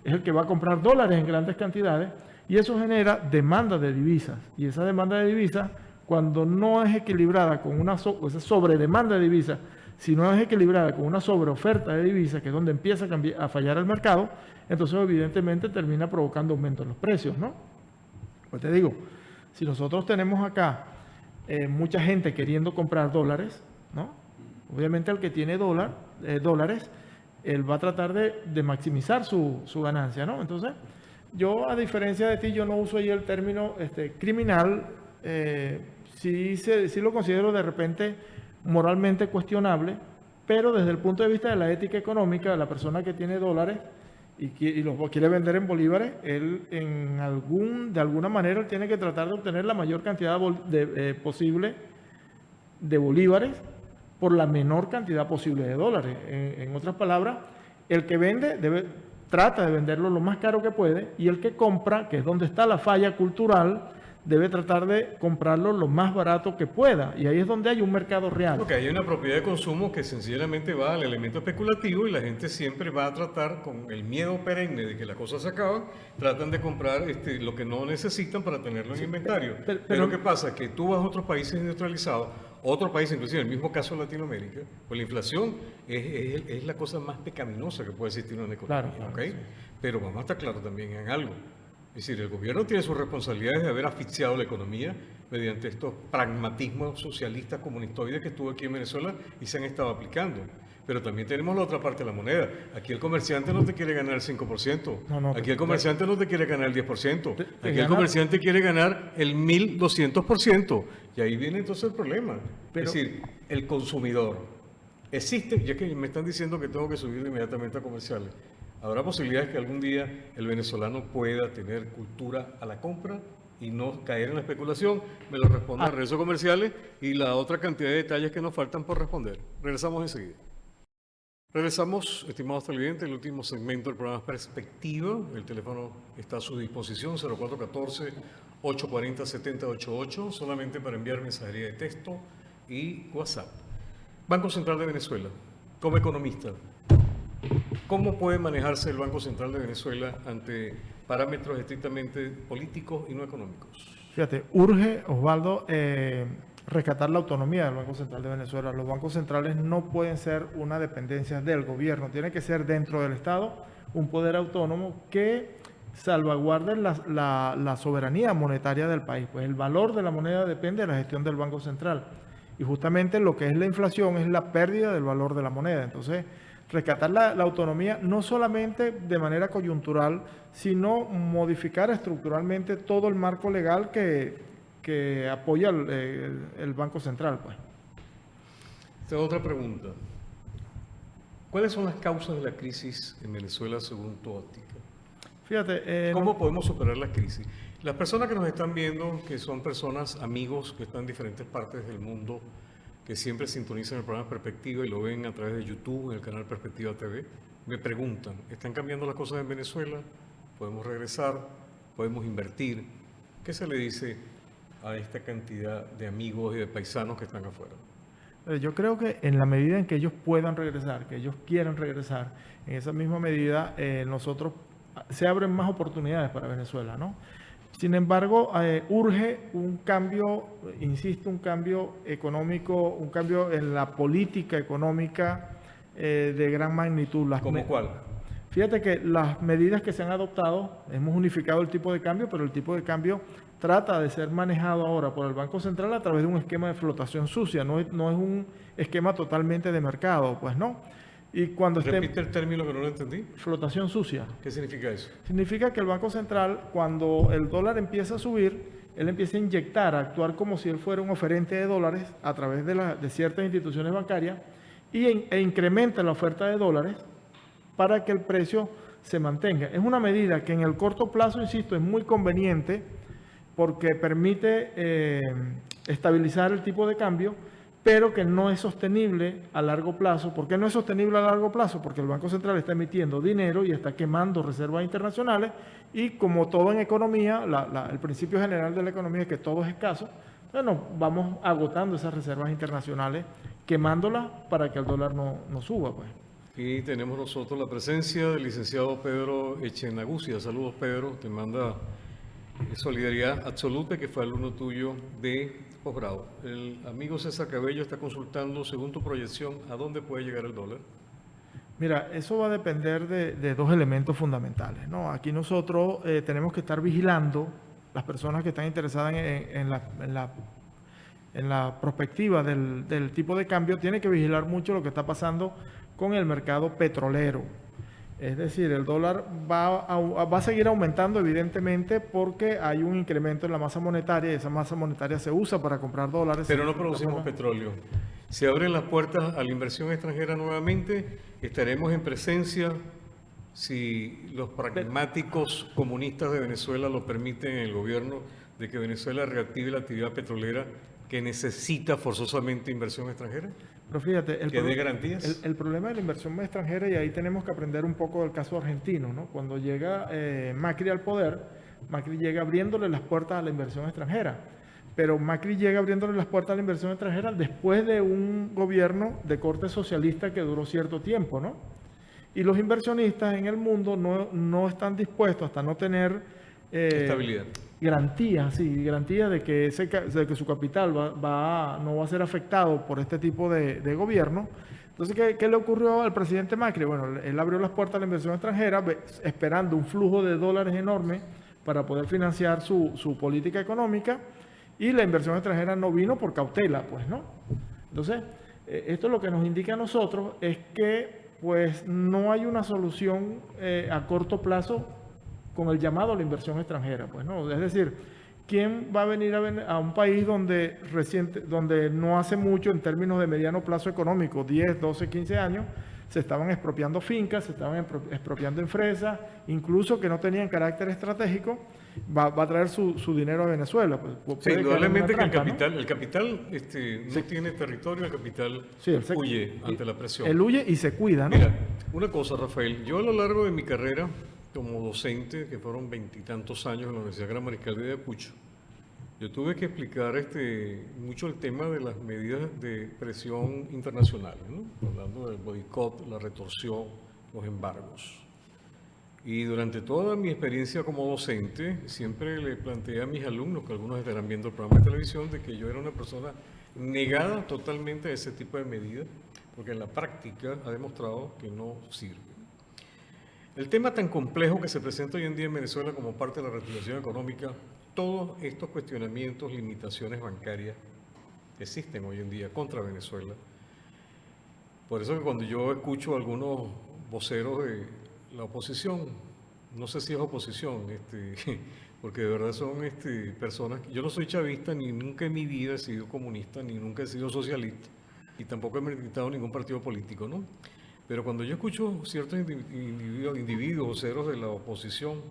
es el que va a comprar dólares en grandes cantidades, y eso genera demanda de divisas. Y esa demanda de divisas, cuando no es equilibrada con esa sobredemanda de divisas, si no es equilibrada con una sobreoferta de divisas, que es donde empieza a fallar el mercado, entonces evidentemente termina provocando aumento en los precios, ¿no? Pues te digo, si nosotros tenemos acá mucha gente queriendo comprar dólares, ¿no? Obviamente el que tiene dólares, él va a tratar de maximizar su ganancia, ¿no? Entonces, yo, a diferencia de ti, yo no uso ahí el término criminal, sí lo considero de repente moralmente cuestionable, pero desde el punto de vista de la ética económica de la persona que tiene dólares y los quiere vender en bolívares, él de alguna manera él tiene que tratar de obtener la mayor cantidad posible de bolívares por la menor cantidad posible de dólares. En otras palabras, el que vende trata de venderlo lo más caro que puede, y el que compra, que es donde está la falla cultural, debe tratar de comprarlo lo más barato que pueda, y ahí es donde hay un mercado real. Porque hay una propiedad de consumo que sencillamente va al elemento especulativo, y la gente siempre va a tratar, con el miedo perenne de que las cosas se acaban, tratan de comprar lo que no necesitan para tenerlo en inventario. Pero ¿qué pasa? Que tú vas a otros países industrializados, otros países, inclusive en el mismo caso de Latinoamérica, pues la inflación es la cosa más pecaminosa que puede existir en una economía. Claro, ¿Okay? Sí. Pero vamos a estar claros también en algo. Es decir, el gobierno tiene sus responsabilidades de haber asfixiado la economía mediante estos pragmatismos socialistas comunistoides que estuvo aquí en Venezuela y se han estado aplicando. Pero también tenemos la otra parte de la moneda. Aquí el comerciante no te quiere ganar el 5%. Aquí el comerciante no te quiere ganar el 10%. Aquí el comerciante quiere ganar el 1200%. Y ahí viene entonces el problema. Es decir, el consumidor. Existe, ya que me están diciendo que tengo que subir inmediatamente a comerciales, ¿habrá posibilidades que algún día el venezolano pueda tener cultura a la compra y no caer en la especulación, me lo responde a Regresos Comerciales y la otra cantidad de detalles que nos faltan por responder. Regresamos enseguida. Regresamos, estimados televidentes, el último segmento del programa Perspectiva. El teléfono está a su disposición, 0414-840-7088, solamente para enviar mensajería de texto y WhatsApp. Banco Central de Venezuela, como economista, ¿cómo puede manejarse el Banco Central de Venezuela ante parámetros estrictamente políticos y no económicos? Fíjate, urge, Osvaldo, rescatar la autonomía del Banco Central de Venezuela. Los bancos centrales no pueden ser una dependencia del gobierno, tiene que ser dentro del Estado un poder autónomo que salvaguarde la soberanía monetaria del país. Pues el valor de la moneda depende de la gestión del Banco Central. Y justamente lo que es la inflación es la pérdida del valor de la moneda. Entonces, rescatar la autonomía no solamente de manera coyuntural, sino modificar estructuralmente todo el marco legal que apoya el Banco Central. Pues. Esta otra pregunta. ¿Cuáles son las causas de la crisis en Venezuela según tu óptica? Fíjate, ¿Cómo podemos superar la crisis? Las personas que nos están viendo, que son personas, amigos, que están en diferentes partes del mundo, que siempre sintonizan el programa Perspectiva y lo ven a través de YouTube, en el canal Perspectiva TV, me preguntan, ¿están cambiando las cosas en Venezuela? ¿Podemos regresar? ¿Podemos invertir? ¿Qué se le dice a esta cantidad de amigos y de paisanos que están afuera? Yo creo que en la medida en que ellos puedan regresar, que ellos quieran regresar, en esa misma medida nosotros se abren más oportunidades para Venezuela, ¿no? Sin embargo, urge un cambio, insisto, un cambio económico, un cambio en la política económica de gran magnitud. ¿Cómo cuál? Fíjate que las medidas que se han adoptado, hemos unificado el tipo de cambio, pero el tipo de cambio trata de ser manejado ahora por el Banco Central a través de un esquema de flotación sucia, no es un esquema totalmente de mercado, pues no. Y cuando repite el término que no lo entendí. Flotación sucia. ¿Qué significa eso? Significa que el Banco Central, cuando el dólar empieza a subir, él empieza a inyectar, a actuar como si él fuera un oferente de dólares a través de ciertas instituciones bancarias e incrementa la oferta de dólares para que el precio se mantenga. Es una medida que en el corto plazo, insisto, es muy conveniente porque permite estabilizar el tipo de cambio, pero que no es sostenible a largo plazo. ¿Por qué no es sostenible a largo plazo? Porque el Banco Central está emitiendo dinero y está quemando reservas internacionales y como todo en economía, el principio general de la economía es que todo es escaso, bueno, vamos agotando esas reservas internacionales, quemándolas para que el dólar no suba. Pues. Y tenemos nosotros la presencia del licenciado Pedro Echenagucia. Saludos, Pedro, te manda solidaridad absoluta, que fue alumno tuyo de posgrado. El amigo César Cabello está consultando, según tu proyección, ¿a dónde puede llegar el dólar? Mira, eso va a depender de dos elementos fundamentales, ¿no? Aquí nosotros tenemos que estar vigilando, las personas que están interesadas en la perspectiva del tipo de cambio, tienen que vigilar mucho lo que está pasando con el mercado petrolero. Es decir, el dólar va a seguir aumentando evidentemente porque hay un incremento en la masa monetaria y esa masa monetaria se usa para comprar dólares. Pero no producimos petróleo. Si abren las puertas a la inversión extranjera nuevamente, estaremos en presencia, si los pragmáticos comunistas de Venezuela lo permiten en el gobierno, de que Venezuela reactive la actividad petrolera que necesita forzosamente inversión extranjera. Pero fíjate, ¿que dé garantías? El problema de la inversión extranjera, y ahí tenemos que aprender un poco del caso argentino, ¿no? Cuando llega Macri al poder, Macri llega abriéndole las puertas a la inversión extranjera. Pero Macri llega abriéndole las puertas a la inversión extranjera después de un gobierno de corte socialista que duró cierto tiempo, ¿no? Y los inversionistas en el mundo no están dispuestos hasta no tener estabilidad. Garantías de que su capital no va a ser afectado por este tipo de gobierno. Entonces, ¿qué le ocurrió al presidente Macri? Bueno, él abrió las puertas a la inversión extranjera esperando un flujo de dólares enorme para poder financiar su política económica, y la inversión extranjera no vino por cautela, pues, ¿no? Entonces, esto lo que nos indica a nosotros es que pues no hay una solución a corto plazo con el llamado a la inversión extranjera, pues, ¿no? Es decir, ¿quién va a venir a un país donde no hace mucho en términos de mediano plazo económico, 10, 12, 15 años, se estaban expropiando fincas, se estaban expropiando empresas, incluso que no tenían carácter estratégico, va a traer su dinero a Venezuela. Pues, sí, indudablemente que trampa, el capital no tiene territorio, el capital huye ante la presión. Él huye y se cuida, ¿no? Mira, una cosa, Rafael, yo a lo largo de mi carrera como docente, que fueron 20 y tantos años en la Universidad Gran Mariscal de Ayacucho, yo tuve que explicar mucho el tema de las medidas de presión internacionales, ¿no? Hablando del boicot, la retorsión, los embargos. Y durante toda mi experiencia como docente, siempre le planteé a mis alumnos, que algunos estarán viendo el programa de televisión, de que yo era una persona negada totalmente a ese tipo de medidas, porque en la práctica ha demostrado que no sirve. El tema tan complejo que se presenta hoy en día en Venezuela como parte de la reactivación económica, todos estos cuestionamientos, limitaciones bancarias existen hoy en día contra Venezuela. Por eso que cuando yo escucho a algunos voceros de la oposición, no sé si es oposición, porque de verdad son personas, yo no soy chavista, ni nunca en mi vida he sido comunista, ni nunca he sido socialista, y tampoco he militado ningún partido político, ¿no? Pero cuando yo escucho ciertos individuos, voceros de la oposición,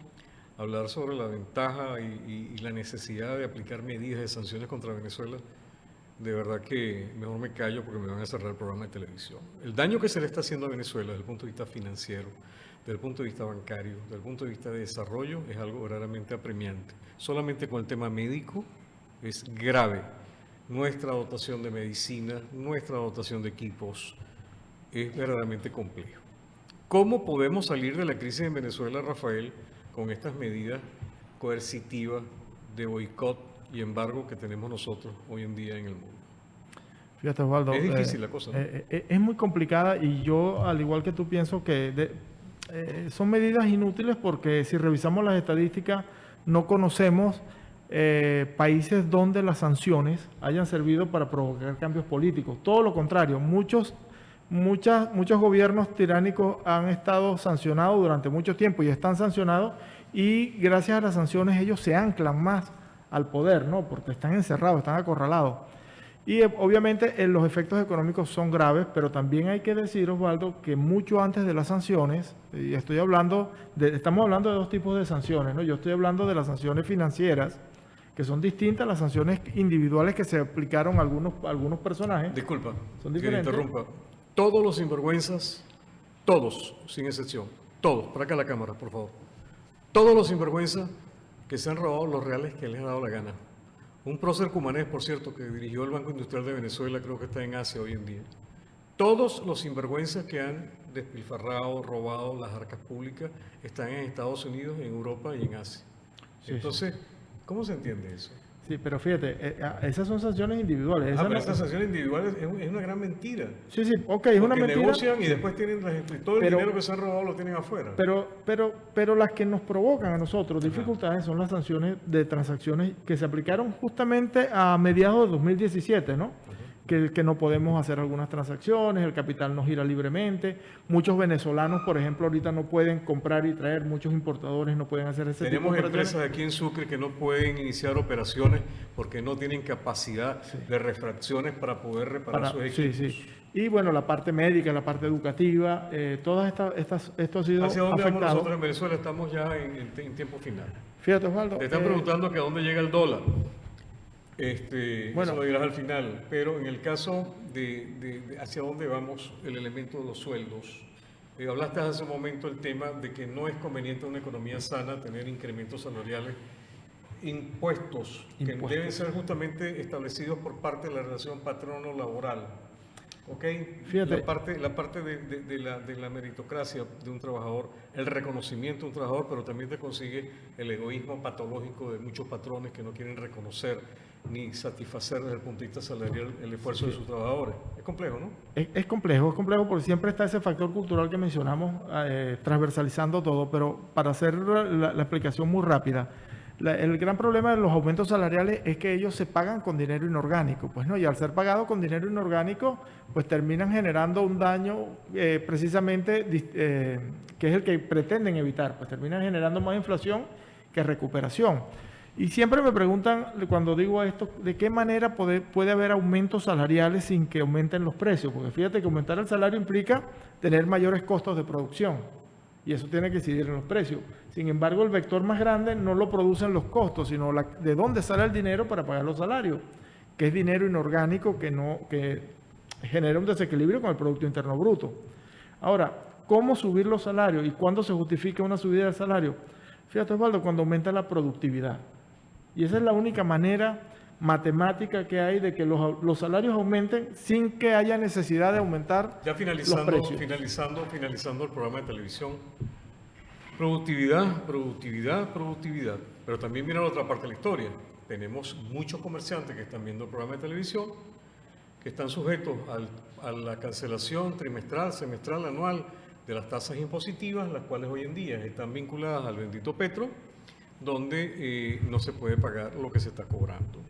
hablar sobre la ventaja y la necesidad de aplicar medidas de sanciones contra Venezuela, de verdad que mejor me callo porque me van a cerrar el programa de televisión. El daño que se le está haciendo a Venezuela desde el punto de vista financiero, desde el punto de vista bancario, desde el punto de vista de desarrollo, es algo verdaderamente apremiante. Solamente con el tema médico es grave. Nuestra dotación de medicina, nuestra dotación de equipos es verdaderamente complejo. ¿Cómo podemos salir de la crisis en Venezuela, Rafael, con estas medidas coercitivas de boicot y embargo que tenemos nosotros hoy en día en el mundo? Fíjate, Osvaldo, es difícil la cosa, ¿no? Es muy complicada y yo, al igual que tú, pienso que son medidas inútiles porque si revisamos las estadísticas no conocemos países donde las sanciones hayan servido para provocar cambios políticos. Todo lo contrario, muchos gobiernos tiránicos han estado sancionados durante mucho tiempo y están sancionados y gracias a las sanciones ellos se anclan más al poder, ¿no? Porque están encerrados, están acorralados. Y obviamente los efectos económicos son graves, pero también hay que decir, Osvaldo, que mucho antes de las sanciones, y estamos hablando de dos tipos de sanciones, ¿no? Yo estoy hablando de las sanciones financieras, que son distintas a las sanciones individuales que se aplicaron a algunos personajes. Disculpa, son que diferentes. Interrumpa. Todos los sinvergüenzas, todos, sin excepción, todos, para acá la cámara, por favor. Todos los sinvergüenzas que se han robado los reales que les ha dado la gana. Un prócer cumanés, por cierto, que dirigió el Banco Industrial de Venezuela, creo que está en Asia hoy en día. Todos los sinvergüenzas que han despilfarrado, robado las arcas públicas, están en Estados Unidos, en Europa y en Asia. Sí, entonces, ¿cómo se entiende eso? Sí, pero fíjate, esas son sanciones individuales. Pero esas sanciones individuales es una gran mentira. Sí, ok, es una mentira. Negocian y después tienen todo el dinero que se han robado lo tienen afuera. Pero las que nos provocan a nosotros dificultades son las sanciones de transacciones que se aplicaron justamente a mediados de 2017, ¿no? Que no podemos hacer algunas transacciones, el capital no gira libremente. Muchos venezolanos, por ejemplo, ahorita no pueden comprar y traer, muchos importadores no pueden hacer ese tipo de operaciones. Tenemos empresas aquí en Sucre que no pueden iniciar operaciones porque no tienen capacidad de refracciones para poder reparar sus equipos. Sí. Y bueno, la parte médica, la parte educativa, todas esto ha sido ¿Hacia dónde afectado. vamos nosotros en Venezuela? Estamos ya en tiempo final. Fíjate, Osvaldo. Te están preguntando que a dónde llega el dólar. Bueno, eso lo dirás al final, pero en el caso de hacia dónde vamos, el elemento de los sueldos, hablaste hace un momento el tema de que no es conveniente en una economía sana tener incrementos salariales, impuestos que deben ser justamente establecidos por parte de la relación patrono-laboral. ¿Okay? Fíjate. La parte de la meritocracia de un trabajador, el reconocimiento de un trabajador, pero también te consigue el egoísmo patológico de muchos patrones que no quieren reconocer ni satisfacer desde el punto de vista salarial el esfuerzo de sus trabajadores. Es complejo, ¿no? Es complejo porque siempre está ese factor cultural que mencionamos, transversalizando todo, pero para hacer la explicación muy rápida, el gran problema de los aumentos salariales es que ellos se pagan con dinero inorgánico, pues no, y al ser pagado con dinero inorgánico, pues terminan generando un daño precisamente que es el que pretenden evitar, pues terminan generando más inflación que recuperación. Y siempre me preguntan, cuando digo esto, ¿de qué manera puede haber aumentos salariales sin que aumenten los precios? Porque fíjate que aumentar el salario implica tener mayores costos de producción y eso tiene que incidir en los precios. Sin embargo, el vector más grande no lo producen los costos, sino de dónde sale el dinero para pagar los salarios, que es dinero inorgánico que genera un desequilibrio con el Producto Interno Bruto. Ahora, ¿cómo subir los salarios y cuándo se justifica una subida del salario? Fíjate, Osvaldo, cuando aumenta la productividad. Y esa es la única manera matemática que hay de que los salarios aumenten sin que haya necesidad de aumentar ya los precios. finalizando el programa de televisión. Productividad, productividad, productividad. Pero también viene la otra parte de la historia. Tenemos muchos comerciantes que están viendo el programa de televisión, que están sujetos a la cancelación trimestral, semestral, anual de las tasas impositivas, las cuales hoy en día están vinculadas al bendito petro, donde no se puede pagar lo que se está cobrando.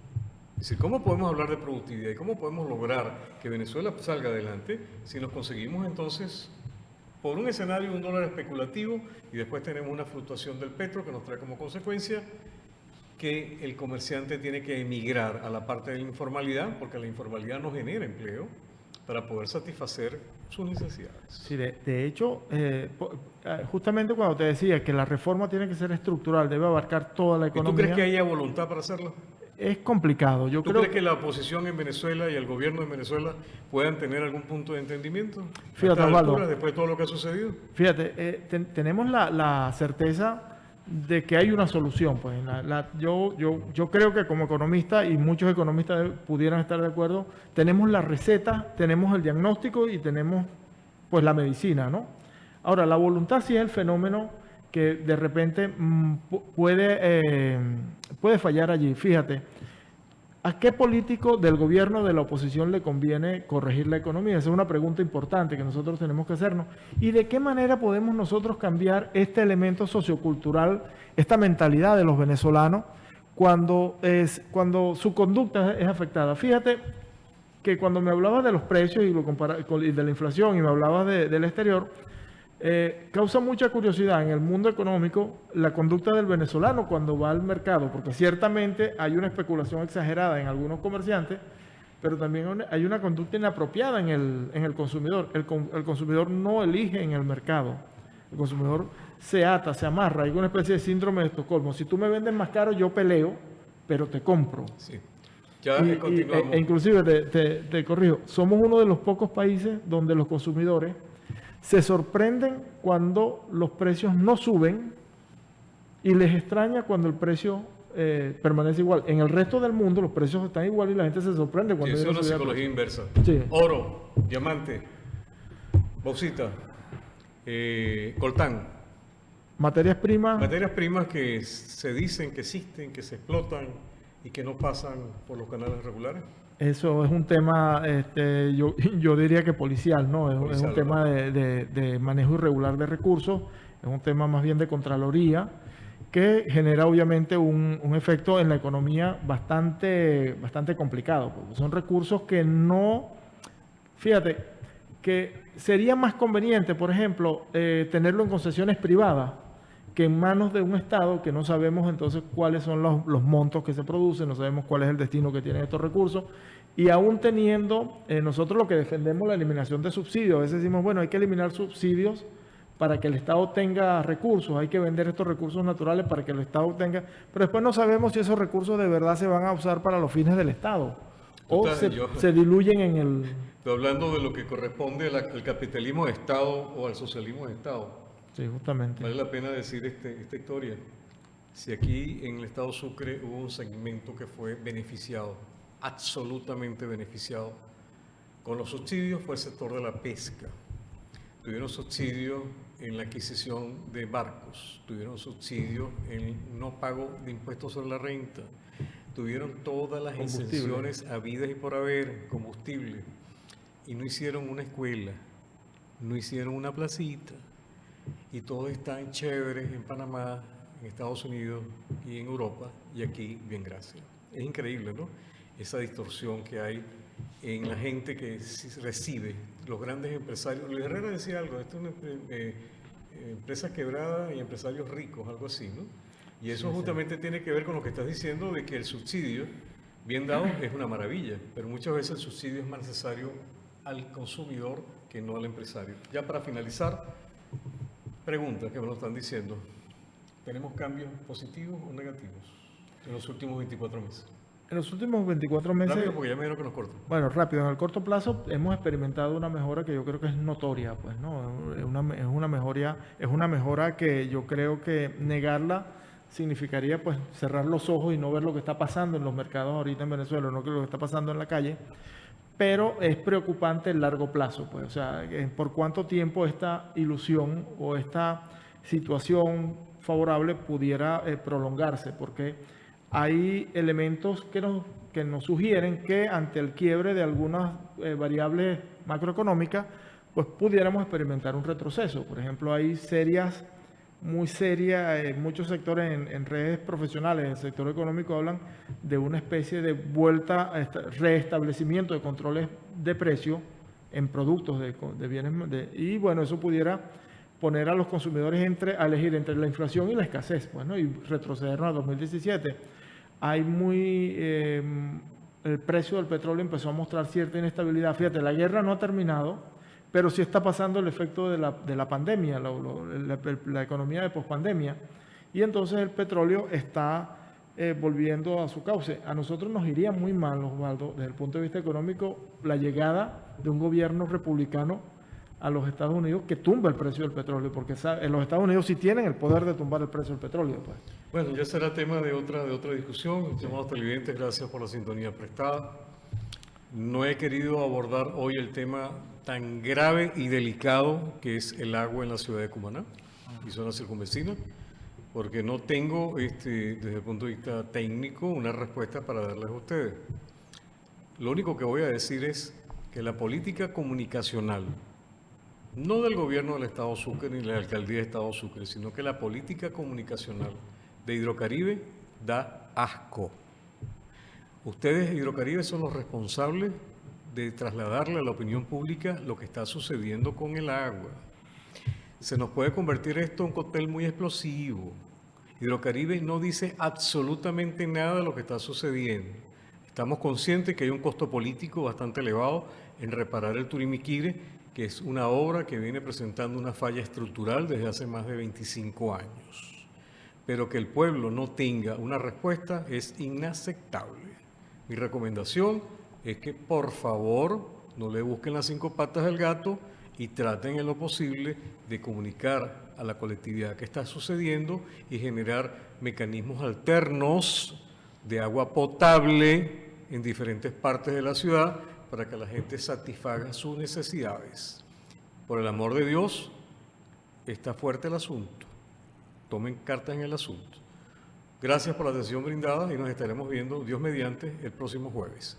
Es decir, ¿cómo podemos hablar de productividad y cómo podemos lograr que Venezuela salga adelante si nos conseguimos entonces por un escenario un dólar especulativo y después tenemos una fluctuación del petro que nos trae como consecuencia que el comerciante tiene que emigrar a la parte de la informalidad porque la informalidad no genera empleo para poder satisfacer sus necesidades? Sí, de hecho, justamente cuando te decía que la reforma tiene que ser estructural, debe abarcar toda la economía. ¿Y tú crees que haya voluntad para hacerlo? Es complicado. ¿Tú crees que la oposición en Venezuela y el gobierno de Venezuela puedan tener algún punto de entendimiento? Fíjate, Osvaldo, después de todo lo que ha sucedido. Fíjate, tenemos la certeza de que hay una solución. Pues yo creo que como economista, y muchos economistas pudieran estar de acuerdo, tenemos la receta, tenemos el diagnóstico y tenemos pues la medicina, ¿no? Ahora, la voluntad sí es el fenómeno que de repente puede fallar allí. Fíjate, ¿a qué político del gobierno de la oposición le conviene corregir la economía? Esa es una pregunta importante que nosotros tenemos que hacernos. ¿Y de qué manera podemos nosotros cambiar este elemento sociocultural, esta mentalidad de los venezolanos, cuando su conducta es afectada? Fíjate que cuando me hablabas de los precios y de la inflación y me hablabas del exterior, causa mucha curiosidad en el mundo económico la conducta del venezolano cuando va al mercado, porque ciertamente hay una especulación exagerada en algunos comerciantes, pero también hay una conducta inapropiada en el consumidor. El consumidor no elige en el mercado, el consumidor se ata, se amarra, hay una especie de síndrome de Estocolmo. Si tú me vendes más caro, yo peleo, pero te compro. Sí. Ya continuamos. Inclusive, te corrijo, somos uno de los pocos países donde los consumidores se sorprenden cuando los precios no suben y les extraña cuando el precio permanece igual. En el resto del mundo los precios están igual y la gente se sorprende cuando... Sí, es una psicología inversa. Sí. Oro, diamante, bauxita, coltán. Materias primas. Materias primas que se dicen que existen, que se explotan y que no pasan por los canales regulares. Eso es un tema, yo diría que policial, ¿no? Es un tema de manejo irregular de recursos, es un tema más bien de Contraloría, que genera obviamente un efecto en la economía bastante complicado, porque son recursos que no, fíjate, que sería más conveniente, por ejemplo, tenerlo en concesiones privadas, que en manos de un Estado que no sabemos entonces cuáles son los montos que se producen, no sabemos cuál es el destino que tienen estos recursos, y aún teniendo, nosotros lo que defendemos la eliminación de subsidios, a veces decimos, bueno, hay que eliminar subsidios para que el Estado tenga recursos, hay que vender estos recursos naturales para que el Estado tenga, pero después no sabemos si esos recursos de verdad se van a usar para los fines del Estado, o se diluyen en el... Estoy hablando de lo que corresponde al capitalismo de Estado o al socialismo de Estado. Sí, justamente. Vale la pena decir esta historia. Si aquí en el estado Sucre hubo un segmento que fue beneficiado, absolutamente beneficiado, con los subsidios fue el sector de la pesca. Tuvieron subsidios en la adquisición de barcos, tuvieron subsidios en el no pago de impuestos sobre la renta, tuvieron todas las exenciones habidas y por haber, combustible, y no hicieron una escuela, no hicieron una placita. Y todo está en chévere en Panamá, en Estados Unidos y en Europa, y aquí, bien, gracias. Es increíble, ¿no? Esa distorsión que hay en la gente que recibe, los grandes empresarios. Luis Herrera decía algo, esto es una empresa quebrada y empresarios ricos, algo así, ¿no? Y eso justamente tiene que ver con lo que estás diciendo de que el subsidio, bien dado, es una maravilla, pero muchas veces el subsidio es más necesario al consumidor que no al empresario. Ya para finalizar, preguntas que me lo están diciendo. ¿Tenemos cambios positivos o negativos en los últimos 24 meses? En los últimos 24 meses... Rápido, porque ya me dijeron que nos corto. Bueno, rápido. En el corto plazo hemos experimentado una mejora que yo creo que es notoria, pues, ¿no? Es una mejora que yo creo que negarla significaría, pues, cerrar los ojos y no ver lo que está pasando en los mercados ahorita en Venezuela, no que lo que está pasando en la calle. Pero es preocupante el largo plazo, pues, o sea, por cuánto tiempo esta ilusión o esta situación favorable pudiera prolongarse, porque hay elementos que nos sugieren que ante el quiebre de algunas variables macroeconómicas, pues pudiéramos experimentar un retroceso. Por ejemplo, hay muy serias, muchos sectores en redes profesionales, en el sector económico hablan de una especie de vuelta, reestablecimiento de controles de precio en productos de bienes, y bueno, eso pudiera poner a los consumidores a elegir entre la inflación y la escasez, pues, ¿no? Y retrocedernos a 2017. El precio del petróleo empezó a mostrar cierta inestabilidad. Fíjate, la guerra no ha terminado, pero sí está pasando el efecto de la pandemia, la economía de pospandemia, y entonces el petróleo está volviendo a su cauce. A nosotros nos iría muy mal, Osvaldo, desde el punto de vista económico, la llegada de un gobierno republicano a los Estados Unidos que tumba el precio del petróleo, porque en los Estados Unidos sí tienen el poder de tumbar el precio del petróleo, pues. Bueno, ya será tema de otra discusión. Estimados televidentes, gracias por la sintonía prestada. No he querido abordar hoy el tema tan grave y delicado que es el agua en la ciudad de Cumaná y zona circunvecina, porque no tengo, desde el punto de vista técnico, una respuesta para darles a ustedes. Lo único que voy a decir es que la política comunicacional, no del gobierno del Estado Sucre ni la alcaldía de Estado Sucre, sino que la política comunicacional de Hidrocaribe da asco. Ustedes, Hidrocaribe, son los responsables de trasladarle a la opinión pública lo que está sucediendo con el agua. Se nos puede convertir esto en un cóctel muy explosivo. Hidrocaribe no dice absolutamente nada de lo que está sucediendo. Estamos conscientes que hay un costo político bastante elevado en reparar el Turimiquire, que es una obra que viene presentando una falla estructural desde hace más de 25 años. Pero que el pueblo no tenga una respuesta es inaceptable. Mi recomendación es que, por favor, no le busquen las 5 patas al gato y traten en lo posible de comunicar a la colectividad qué está sucediendo y generar mecanismos alternos de agua potable en diferentes partes de la ciudad para que la gente satisfaga sus necesidades. Por el amor de Dios, está fuerte el asunto. Tomen cartas en el asunto. Gracias por la atención brindada y nos estaremos viendo, Dios mediante, el próximo jueves.